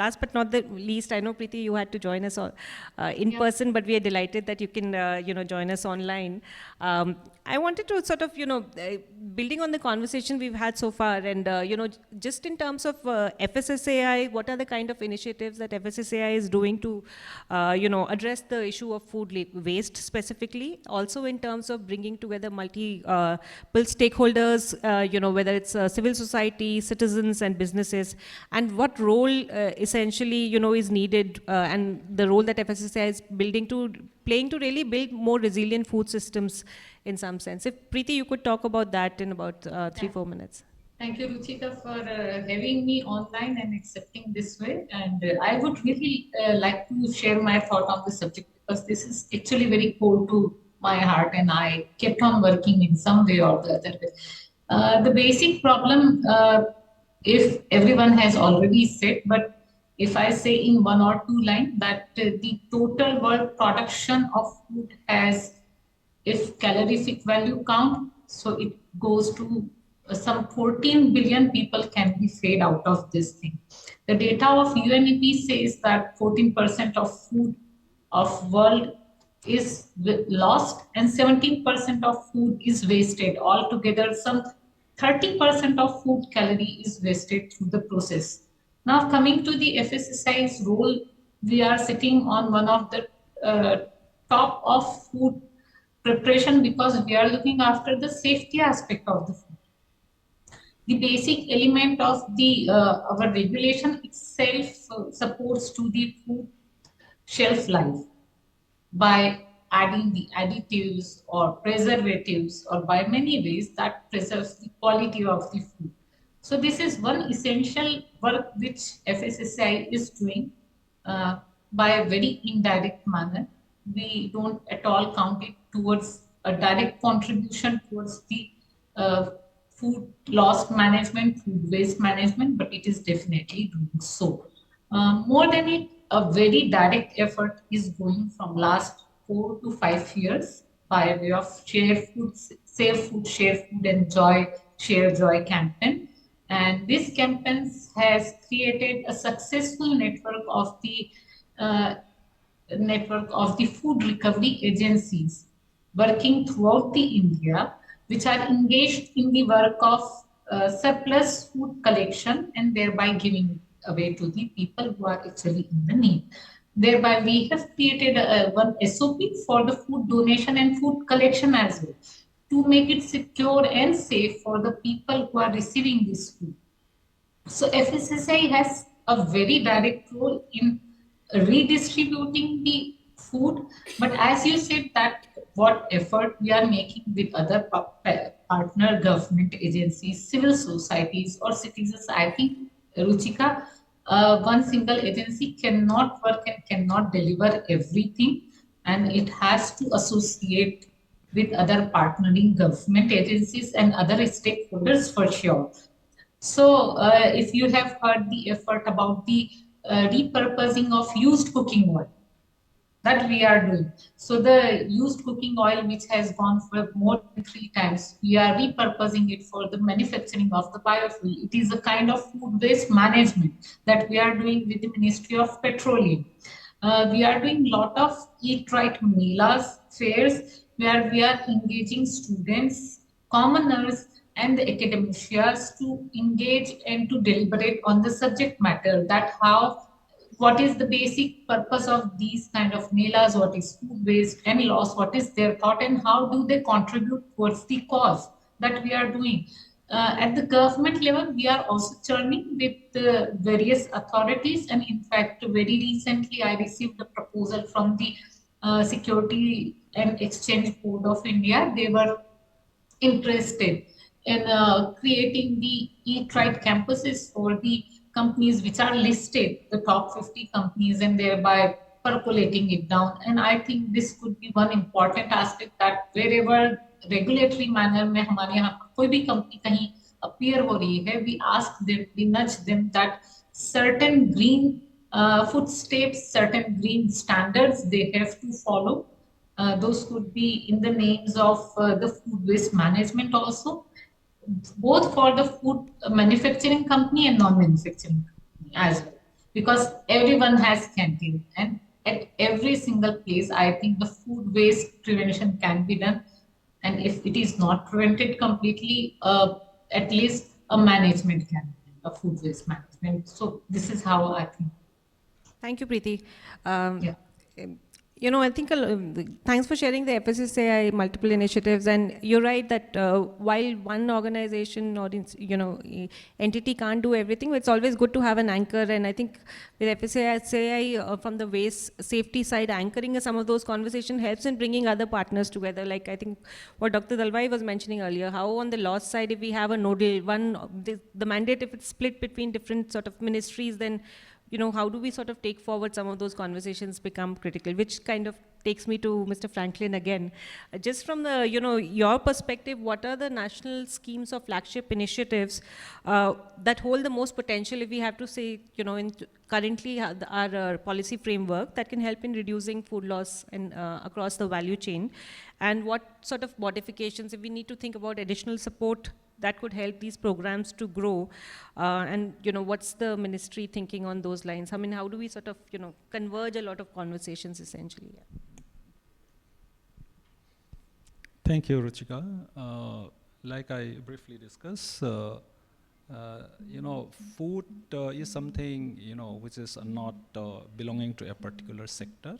Speaker 4: last but not the least, I know, Preeti, you had to join us in person, but we are delighted that you can, join us online. I wanted to sort of, building on the conversation we've had so far, and, just in terms of FSSAI, what are the kind of initiatives that FSSAI is doing to, address the issue of food waste specifically? Also in terms of bringing together multiple stakeholders, whether it's civil society, citizens, and businesses, and what role essentially, is needed, and the role that FSSAI is playing to really build more resilient food systems in some sense. If Preeti, you could talk about that in about 3-4 minutes.
Speaker 9: Thank you, Ruchika, for having me online and accepting this way. And I would really like to share my thought on the subject, because this is actually very core to my heart, and I kept on working in some way or the other way. The basic problem, if everyone has already said, but if I say in 1 or 2 lines, that the total world production of food has, if calorific value count, so it goes to some 14 billion people can be fed out of this thing. The data of UNEP says that 14% of food of world is lost and 17% of food is wasted. Altogether, some 30% of food calorie is wasted through the process. Now, coming to the FSSAI's role, we are sitting on one of the top of food preparation, because we are looking after the safety aspect of the food. The basic element of the our regulation itself supports to the food shelf life by adding the additives or preservatives, or by many ways that preserves the quality of the food. So this is one essential work which FSSAI is doing by a very indirect manner. We don't at all count it towards a direct contribution towards the food loss management, food waste management, but it is definitely doing so. More than it, a very direct effort is going from last 4 to 5 years by way of share food, save food, share food, and joy, share joy campaign. And this campaign has created a successful network of the food recovery agencies working throughout the India, which are engaged in the work of surplus food collection and thereby giving it away to the people who are actually in the need. Thereby, we have created one SOP for the food donation and food collection as well, to make it secure and safe for the people who are receiving this food. So FSSAI has a very direct role in redistributing the food, but as you said, that what effort we are making with other partner government agencies, civil societies, or citizens, I think, Ruchika, one single agency cannot work and cannot deliver everything, and it has to associate with other partnering government agencies and other stakeholders for sure. So if you have heard the effort about the repurposing of used cooking oil, that we are doing. So the used cooking oil, which has gone for more than 3 times, we are repurposing it for the manufacturing of the biofuel. It is a kind of food waste management that we are doing with the Ministry of Petroleum. We are doing a lot of Eat Right Melas fairs, where we are engaging students, commoners, and the academicians to engage and to deliberate on the subject matter, that what is the basic purpose of these kind of melas, what is food waste and loss, what is their thought, and how do they contribute towards the cause. that we are doing. At the government level, we are also churning with various authorities, and in fact, very recently I received a proposal from the Security and Exchange Board of India. They were interested in creating the e-trade campuses for the companies which are listed, the top 50 companies, and thereby percolating it down. And I think this could be one important aspect, that wherever regulatory manner में हमारे यहाँ कोई भी company कहीं appear हो रही है, we ask them, we nudge them that certain green footsteps, certain green standards they have to follow. Those could be in the names of the food waste management also, both for the food manufacturing company and non-manufacturing company as well. Because everyone has canteen, and at every single place, I think the food waste prevention can be done. And if it is not prevented completely, at least a management can be done, a food waste management. So this is how I think.
Speaker 4: Thank you, Preeti.
Speaker 9: Yeah.
Speaker 4: I think thanks for sharing the FSSAI multiple initiatives. And you're right that while one organization or entity can't do everything, it's always good to have an anchor. And I think with FSSAI from the waste safety side, anchoring some of those conversations helps in bringing other partners together. Like I think what Dr. Dalwai was mentioning earlier, how on the loss side, if we have a nodal the mandate, if it's split between different sort of ministries, then how do we sort of take forward some of those conversations become critical, which kind of takes me to Mr. Franklin again. Just from the, your perspective, what are the national schemes or flagship initiatives that hold the most potential, if we have to say, in currently our policy framework that can help in reducing food loss and across the value chain? And what sort of modifications, if we need to think about additional support that could help these programs to grow, and what's the ministry thinking on those lines? I mean, how do we sort of converge a lot of conversations essentially? Yeah.
Speaker 5: Thank you, Ruchika. Like I briefly discussed, food is something which is not belonging to a particular sector.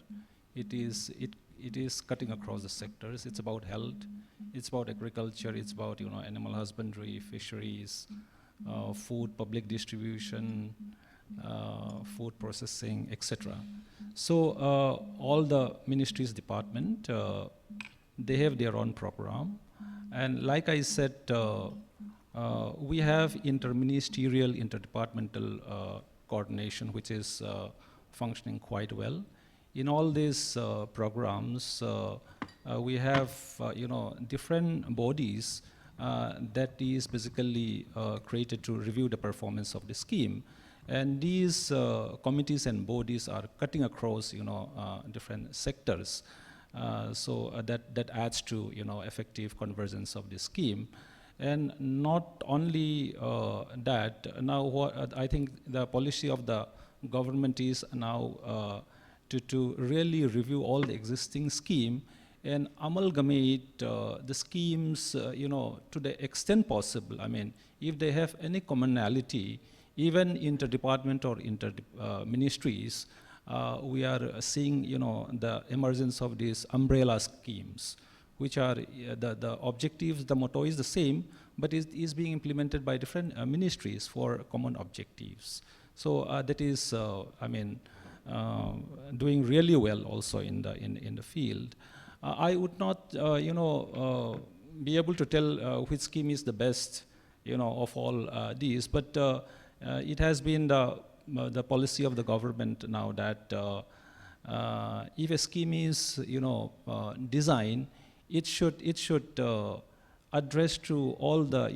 Speaker 5: It is cutting across the sectors. It's about health, it's about agriculture, it's about animal husbandry, fisheries, food, public distribution, food processing, etc. So all the ministries department, they have their own program, and like I said, we have interministerial, interdepartmental coordination, which is functioning quite well. In all these programs, we have different bodies that is basically created to review the performance of the scheme, and these committees and bodies are cutting across different sectors. So that adds to effective convergence of the scheme. And not only that, now what I think the policy of the government is now to really review all the existing scheme and amalgamate the schemes to the extent possible. I mean, if they have any commonality, even inter-department or inter-ministries, we are seeing the emergence of these umbrella schemes, which are the objectives, the motto is the same, but is being implemented by different ministries for common objectives. So that is, doing really well also in the field. I would not, be able to tell which scheme is the best, of all these, but it has been the policy of the government now that if a scheme is, designed, it should address to all the,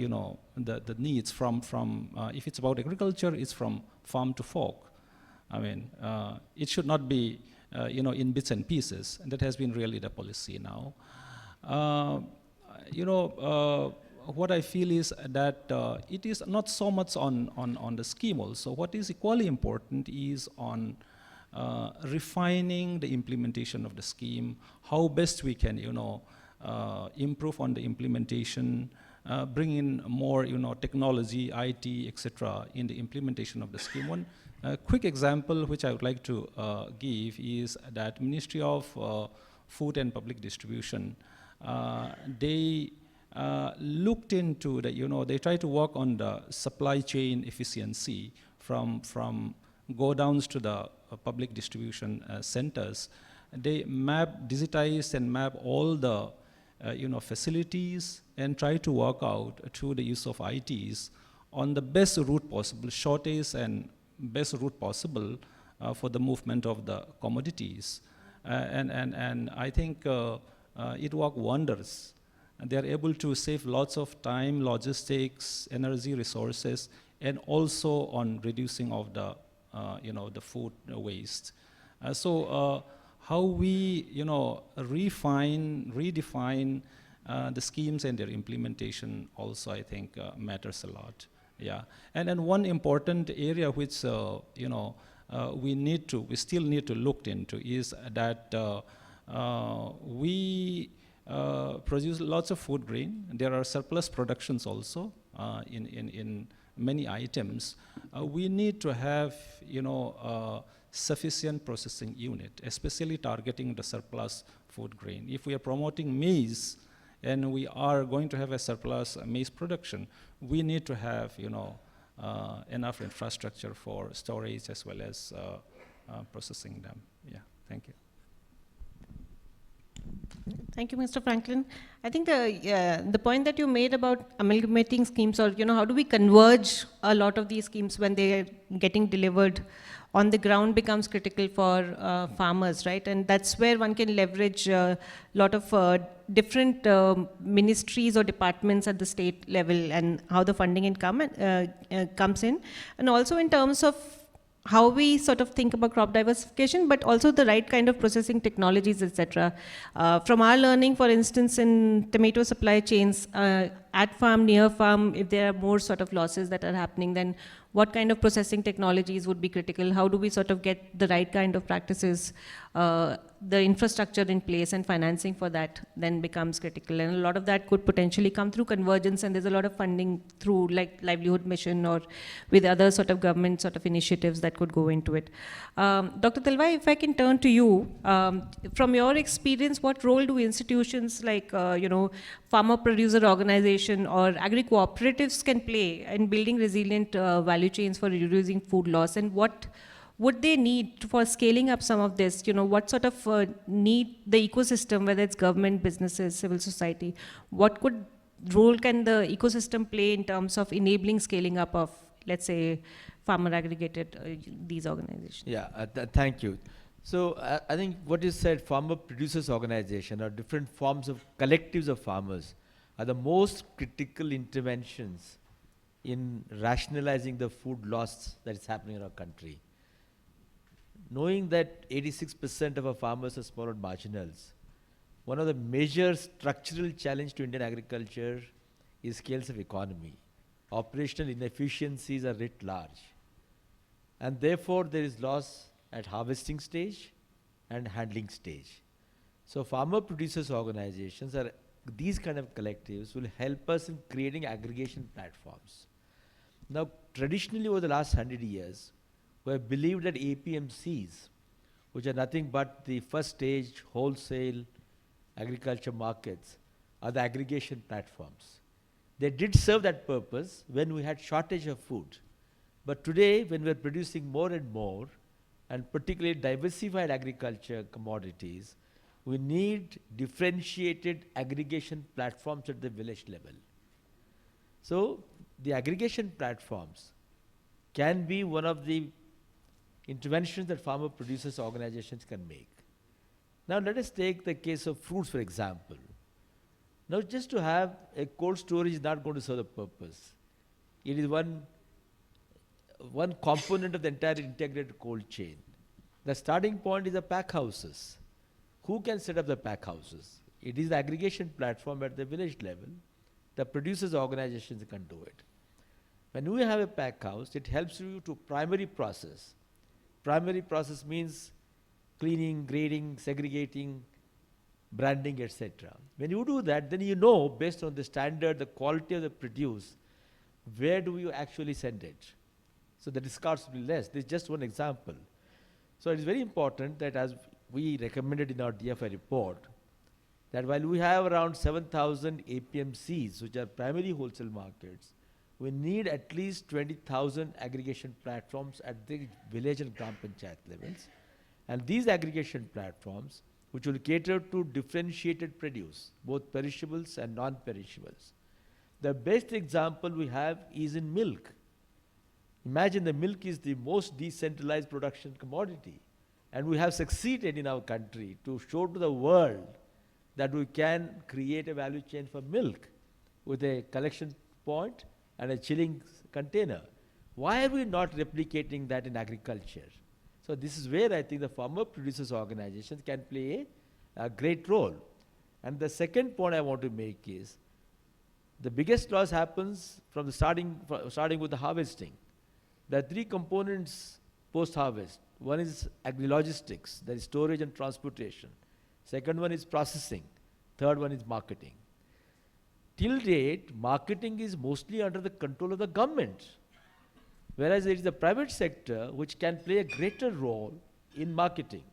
Speaker 5: the needs from if it's about agriculture, it's from farm to fork. I mean, it should not be, in bits and pieces, and that has been really the policy now. What I feel is that it is not so much on the scheme also. What is equally important is on refining the implementation of the scheme, how best we can, improve on the implementation, bring in more, technology, IT, etc. in the implementation of the scheme. One quick example which I would like to give is that Ministry of Food and Public Distribution, they looked into the, they try to work on the supply chain efficiency from go downs to the public distribution centers. They digitize and map all the facilities and try to work out through the use of ITs on the best route possible, shortest and best route possible for the movement of the commodities. And I think it worked wonders. And they are able to save lots of time, logistics, energy, resources, and also on reducing of the, the food waste. So how we, redefine the schemes and their implementation also, I think, matters a lot. Yeah, and then one important area which, we still need to look into is that we produce lots of food grain. There are surplus productions also in many items. We need to have, sufficient processing unit, especially targeting the surplus food grain. If we are promoting maize, and we are going to have a surplus maize production, we need to have, enough infrastructure for storage as well as processing them. Yeah, thank you.
Speaker 4: Thank you, Mr. Franklin. I think the point that you made about amalgamating schemes, or how do we converge a lot of these schemes when they are getting delivered on the ground, becomes critical for farmers, right? And that's where one can leverage a lot of different ministries or departments at the state level, and how the funding comes in, and also in terms of how we sort of think about crop diversification, but also the right kind of processing technologies, etc. From our learning, for instance, in tomato supply chains, at farm, near farm, if there are more sort of losses that are happening, then what kind of processing technologies would be critical? How do we sort of get the right kind of practices, the infrastructure in place, and financing for that then becomes critical. And a lot of that could potentially come through convergence, and there's a lot of funding through like livelihood mission or with other sort of government sort of initiatives that could go into it. Dr. Talwai, if I can turn to you, from your experience, what role do institutions like, farmer producer organization or agri-cooperatives can play in building resilient value chains for reducing food loss, and what would they need for scaling up some of this? What sort of need the ecosystem, whether it's government, businesses, civil society, what role can the ecosystem play in terms of enabling scaling up of, let's say, farmer aggregated, these organizations?
Speaker 6: Yeah, thank you. So I think what you said, farmer producers organization or different forms of collectives of farmers are the most critical interventions in rationalizing the food loss that is happening in our country. Knowing that 86% of our farmers are small and marginals, one of the major structural challenge to Indian agriculture is scales of economy. Operational inefficiencies are writ large. And therefore, there is loss at harvesting stage and handling stage. So farmer producers organizations are, these kind of collectives will help us in creating aggregation platforms. Now, traditionally over the last 100 years, we have believed that APMCs, which are nothing but the first stage wholesale agriculture markets, are the aggregation platforms. They did serve that purpose when we had shortage of food. But today, when we're producing more and more, and particularly diversified agriculture commodities, we need differentiated aggregation platforms at the village level. So the aggregation platforms can be one of the interventions that farmer producers organizations can make. Now let us take the case of fruits, for example. Now just to have a cold storage is not going to serve the purpose. It is one component of the entire integrated cold chain. The starting point is the pack houses. Who can set up the pack houses? It is the aggregation platform at the village level. The producers organizations can do it. When we have a pack house, it helps you to primary process. Primary process means cleaning, grading, segregating, branding, etc. When you do that, then you know, based on the standard, the quality of the produce, where do you actually send it? So the discards will be less. This is just one example. So it is very important that, as we recommended in our DFI report, that while we have around 7,000 APMCs, which are primary wholesale markets, we need at least 20,000 aggregation platforms at the village and gram panchayat levels. And these aggregation platforms, which will cater to differentiated produce, both perishables and non-perishables. The best example we have is in milk. Imagine the milk is the most decentralized production commodity. And we have succeeded in our country to show to the world that we can create a value chain for milk with a collection point and a chilling container. Why are we not replicating that in agriculture? So this is where I think the farmer producers organizations can play a great role. And the second point I want to make is, the biggest loss happens from the starting with the harvesting. There are three components post-harvest. One is agri-logistics, that is storage and transportation. Second one is processing. Third one is marketing. Till date, marketing is mostly under the control of the government, whereas there is the private sector which can play a greater role in marketing.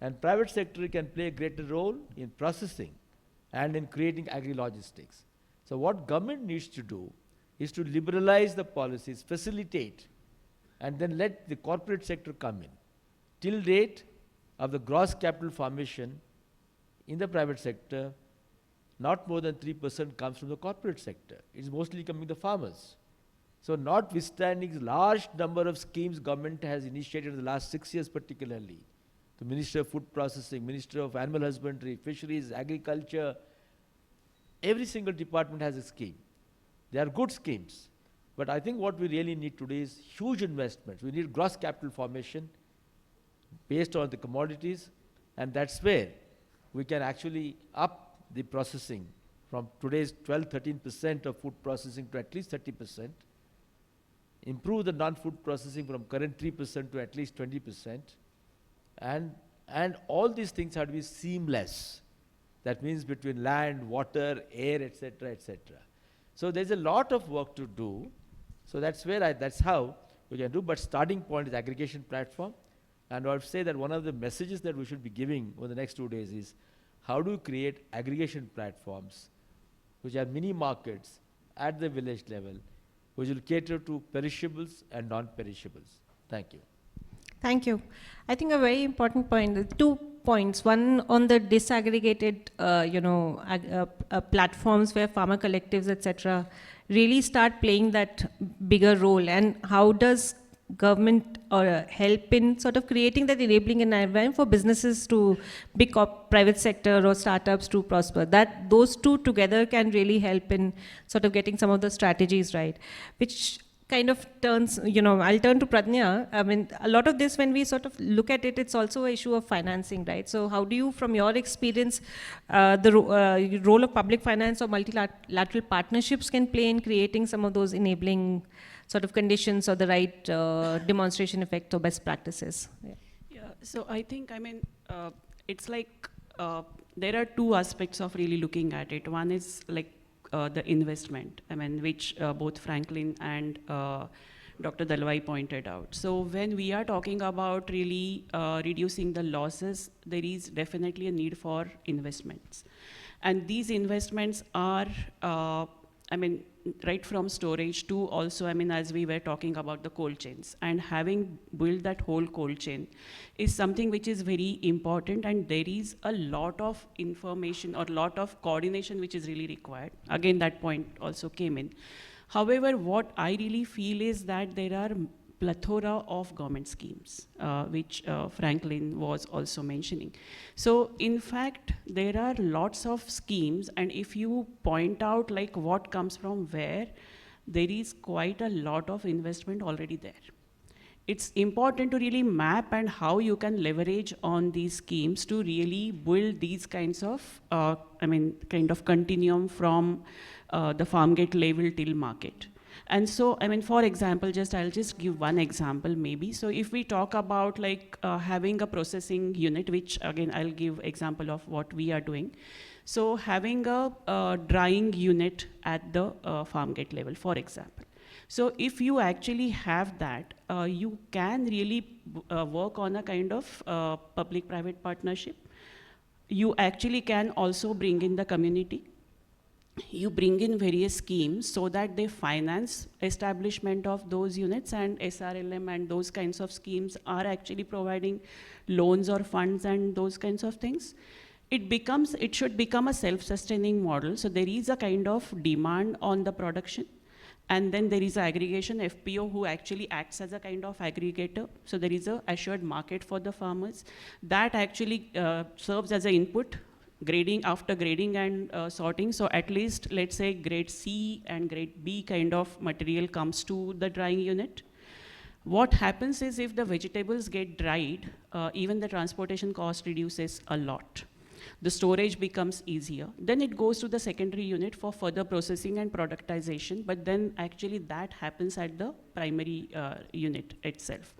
Speaker 6: And private sector can play a greater role in processing and in creating agri-logistics. So what government needs to do is to liberalize the policies, facilitate, and then let the corporate sector come in. Till date, of the gross capital formation in the private sector, not more than 3% comes from the corporate sector. It's mostly coming the farmers. So notwithstanding large number of schemes government has initiated in the last 6 years particularly, the Minister of Food Processing, Minister of Animal Husbandry, Fisheries, Agriculture, every single department has a scheme. They are good schemes. But I think what we really need today is huge investments. We need gross capital formation based on the commodities, and that's where we can actually up the processing from today's 12-13% of food processing to at least 30%, improve the non-food processing from current 3% to at least 20%, and all these things have to be seamless. That means between land, water, air, etc., etc. So there's a lot of work to do. So that's where that's how we can do. But starting point is aggregation platform. And I would say that one of the messages that we should be giving over the next 2 days is how do you create aggregation platforms which are mini markets at the village level, which will cater to perishables and non-perishables. Thank you.
Speaker 4: Thank you. I think a very important point, 2 points. One on the disaggregated, platforms where farmer collectives, etc., really start playing that bigger role. And how does government or help in sort of creating that enabling environment for businesses to big private sector or startups to prosper? That those two together can really help in sort of getting some of the strategies right, which kind of turns, I'll turn to Pradnya. I mean, a lot of this, when we sort of look at it, it's also an issue of financing, right? So how do you, from your experience, the role of public finance or multilateral partnerships can play in creating some of those enabling sort of conditions or the right demonstration effect or best practices?
Speaker 7: Yeah, so I think, it's like there are two aspects of really looking at it. One is like the investment, which both Franklin and Dr. Dalwai pointed out. So when we are talking about really reducing the losses, there is definitely a need for investments. And these investments are, right from storage to also, as we were talking about the cold chains, and having built that whole cold chain is something which is very important, and there is a lot of information or lot of coordination which is really required. Again, that point also came in. However, what I really feel is that there are plethora of government schemes, which Franklin was also mentioning. So in fact, there are lots of schemes, and if you point out like what comes from where, there is quite a lot of investment already there. It's important to really map and how you can leverage on these schemes to really build these kinds of, kind of continuum from the farm gate level till market. And so, for example, I'll just give one example maybe. So if we talk about like having a processing unit, which again, I'll give example of what we are doing. So having a drying unit at the farm gate level, for example. So if you actually have that, you can really work on a kind of public-private partnership. you actually can also bring in the community. You bring in various schemes so that they finance establishment of those units, and SRLM and those kinds of schemes are actually providing loans or funds and those kinds of things. It should become a self-sustaining model. So there is a kind of demand on the production. And then there is aggregation, FPO, who actually acts as a kind of aggregator. So there is a assured market for the farmers. That actually serves as an input, grading after grading and sorting. So at least, let's say, grade C and grade B kind of material comes to the drying unit. What happens is if the vegetables get dried, even the transportation cost reduces a lot. The storage becomes easier. Then it goes to the secondary unit for further processing and productization, but then actually that happens at the primary unit itself.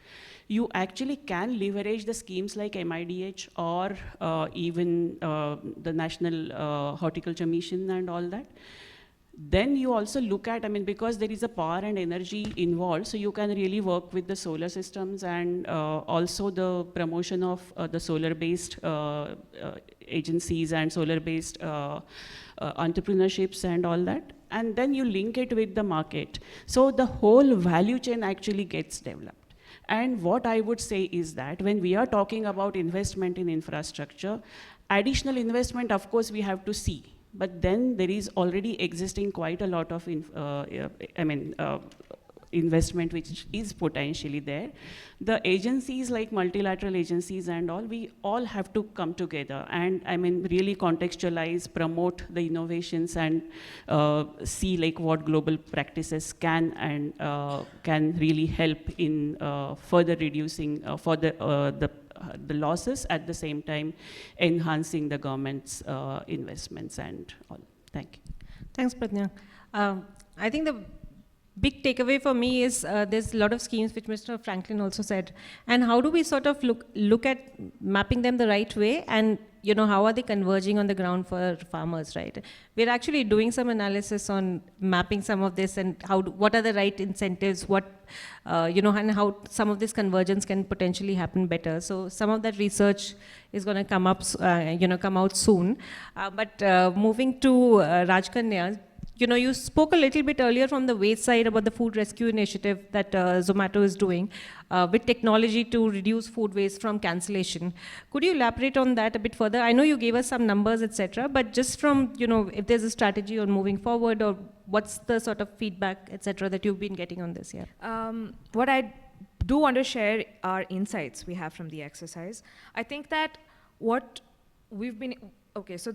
Speaker 7: You actually can leverage the schemes like MIDH or even the National Horticulture Mission and all that. Then you also look at, I mean, because there is a power and energy involved, so you can really work with the solar systems and also the promotion of the solar-based agencies and solar-based entrepreneurships and all that. And then you link it with the market. So the whole value chain actually gets developed. And what I would say is that when we are talking about investment in infrastructure, additional investment, of course, we have to see. But then there is already existing quite a lot of investment which is potentially there. The agencies like multilateral agencies and all, we all have to come together and really contextualize, promote the innovations and see like what global practices can and can really help in further reducing the losses, at the same time enhancing the government's investments and all. Thank you.
Speaker 4: Thanks, Pratnya. I think the big takeaway for me is there's a lot of schemes which Mr. Franklin also said, and how do we sort of look at mapping them the right way, and how are they converging on the ground for farmers, right? We're actually doing some analysis on mapping some of this and what are the right incentives, and how some of this convergence can potentially happen better. So some of that research is going to come up, come out soon. But moving to Rajkanya, you spoke a little bit earlier from the waste side about the food rescue initiative that Zomato is doing with technology to reduce food waste from cancellation. Could you elaborate on that a bit further? I know you gave us some numbers, etc., but just from, if there's a strategy on moving forward, or what's the sort of feedback, etc., that you've been getting on this year?
Speaker 8: What I do want to share are insights we have from the exercise. I think that what we've been, so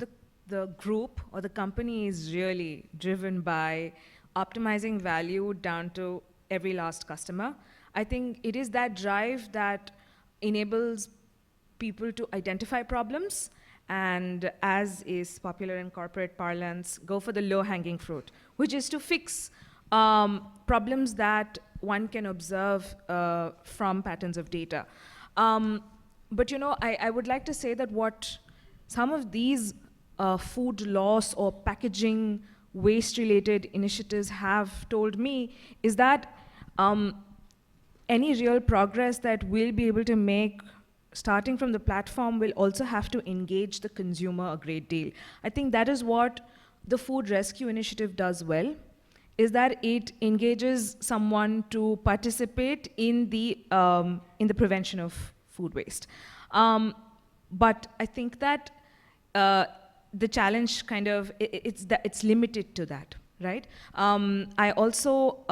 Speaker 8: the group or the company is really driven by optimizing value down to every last customer. I think it is that drive that enables people to identify problems and, as is popular in corporate parlance, go for the low-hanging fruit, which is to fix problems that one can observe from patterns of data. But I would like to say that what some of these food loss or packaging waste-related initiatives have told me is that any real progress that we'll be able to make starting from the platform will also have to engage the consumer a great deal. I think that is what the food rescue initiative does well, is that it engages someone to participate in the prevention of food waste. But I think that the challenge kind of, it's limited to that, right? I also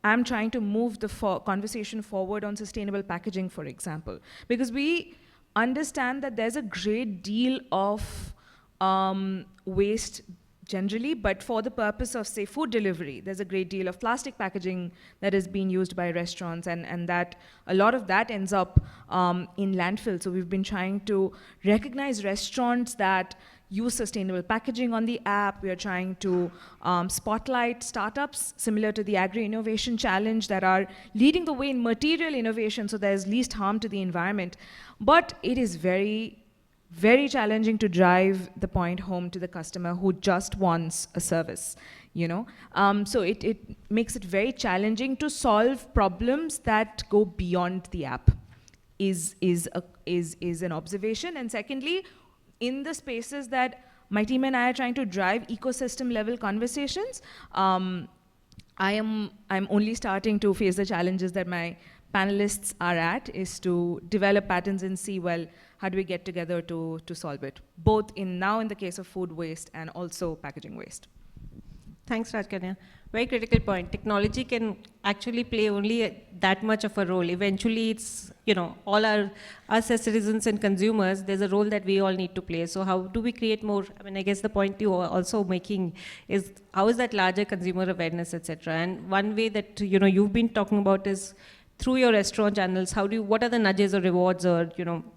Speaker 8: am trying to move the conversation forward on sustainable packaging, for example, because we understand that there's a great deal of waste generally, but for the purpose of, say, food delivery, there's a great deal of plastic packaging that is being used by restaurants, and that a lot of that ends up in landfill. So we've been trying to recognize restaurants that use sustainable packaging on the app. We are trying to spotlight startups similar to the Agri-Innovation Challenge that are leading the way in material innovation so there's least harm to the environment. But it is very, very challenging to drive the point home to the customer who just wants a service, So it makes it very challenging to solve problems that go beyond the app, is an observation. And secondly, in the spaces that my team and I are trying to drive ecosystem level conversations, I'm only starting to face the challenges that my panelists are at, is to develop patterns and see, well, how do we get together to solve it, both now in the case of food waste and also packaging waste.
Speaker 4: Thanks, Rajkanya. Very critical point. Technology can actually play only that much of a role. Eventually, it's, all us as citizens and consumers, there's a role that we all need to play. So how do we create more? I mean, I guess the point you are also making is how is that larger consumer awareness, etc. And one way that, you've been talking about is through your restaurant channels. What are the nudges or rewards, or,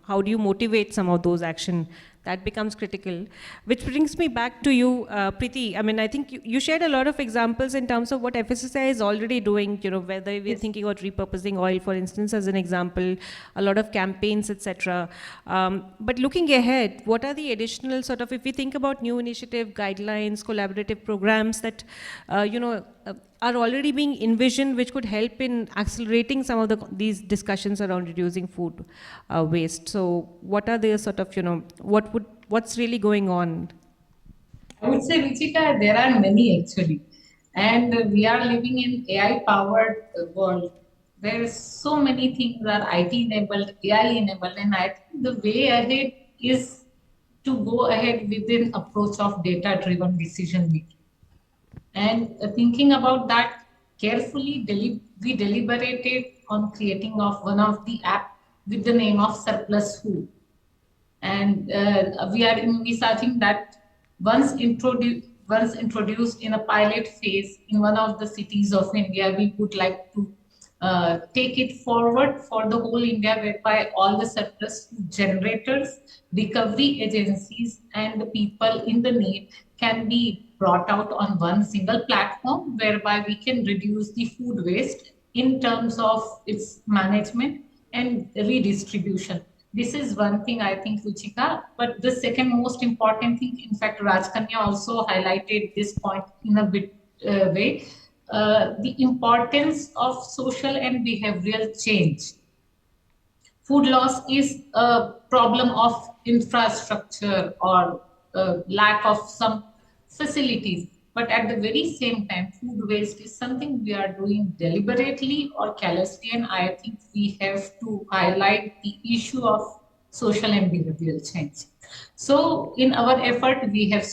Speaker 4: how do you motivate some of those action? That becomes critical. Which brings me back to you, Preeti. I mean, I think you shared a lot of examples in terms of what FSSAI is already doing, whether we're thinking about repurposing oil, for instance, as an example, a lot of campaigns, etc. But looking ahead, what are the additional sort of, if we think about new initiative, guidelines, collaborative programs that, are already being envisioned, which could help in accelerating some of these discussions around reducing food waste. So what are the sort of, what's really going on?
Speaker 9: I would say, Ruchika, there are many actually. And we are living in AI-powered world where so many things are IT-enabled, AI-enabled, and I think the way ahead is to go ahead with an approach of data-driven decision making. And thinking about that carefully, we deliberated on creating of one of the app with the name of Surplus Food. And we are envisaging that once introduced in a pilot phase in one of the cities of India, we would like to take it forward for the whole India, whereby all the surplus food generators, recovery agencies, and the people in the need can be brought out on one single platform, whereby we can reduce the food waste in terms of its management and redistribution. This is one thing I think, Ruchika. But the second most important thing, in fact, Rajkanya also highlighted this point in a bit way, the importance of social and behavioral change. Food loss is a problem of infrastructure or lack of some facilities. But at the very same time, food waste is something we are doing deliberately or callously. And I think we have to highlight the issue of social and behavioral change. So in our effort, we have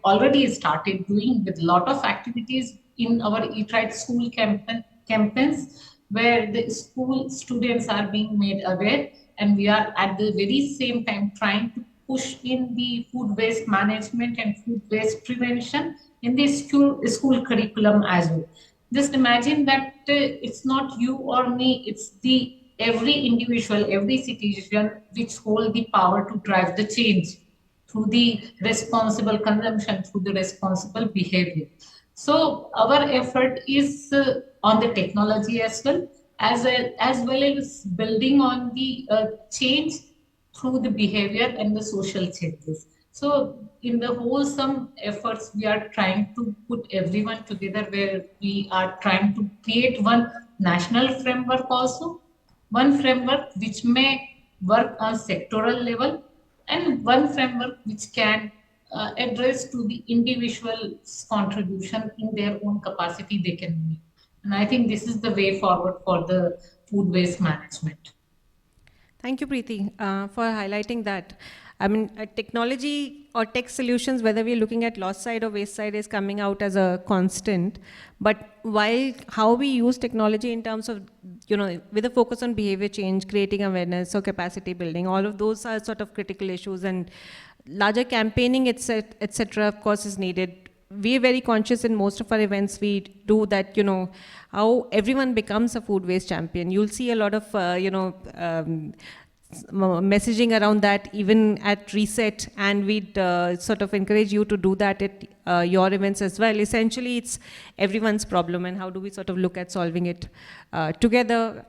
Speaker 9: already started doing with a lot of activities in our Eat Right School campaigns, where the school students are being made aware, and we are at the very same time trying to push in the food waste management and food waste prevention in the school curriculum as well. Just imagine that it's not you or me, it's the every individual, every citizen which hold the power to drive the change through the responsible consumption, through the responsible behavior. So our effort is on the technology as well as building on the change through the behavior and the social changes. So in the wholesome efforts, we are trying to put everyone together, where we are trying to create one national framework also, one framework which may work on sectoral level, and one framework which can address to the individual's contribution in their own capacity they can make. And I think this is the way forward for the food waste management.
Speaker 4: Thank you, Preeti, for highlighting that. I mean, technology or tech solutions, whether we're looking at loss side or waste side, is coming out as a constant. But while how we use technology in terms of, with a focus on behavior change, creating awareness or capacity building, all of those are sort of critical issues, and larger campaigning, etc., of course, is needed. We're very conscious in most of our events we do that, how everyone becomes a food waste champion. You'll see a lot of, messaging around that even at Reset, and we'd sort of encourage you to do that at your events as well. Essentially, it's everyone's problem, and how do we sort of look at solving it together.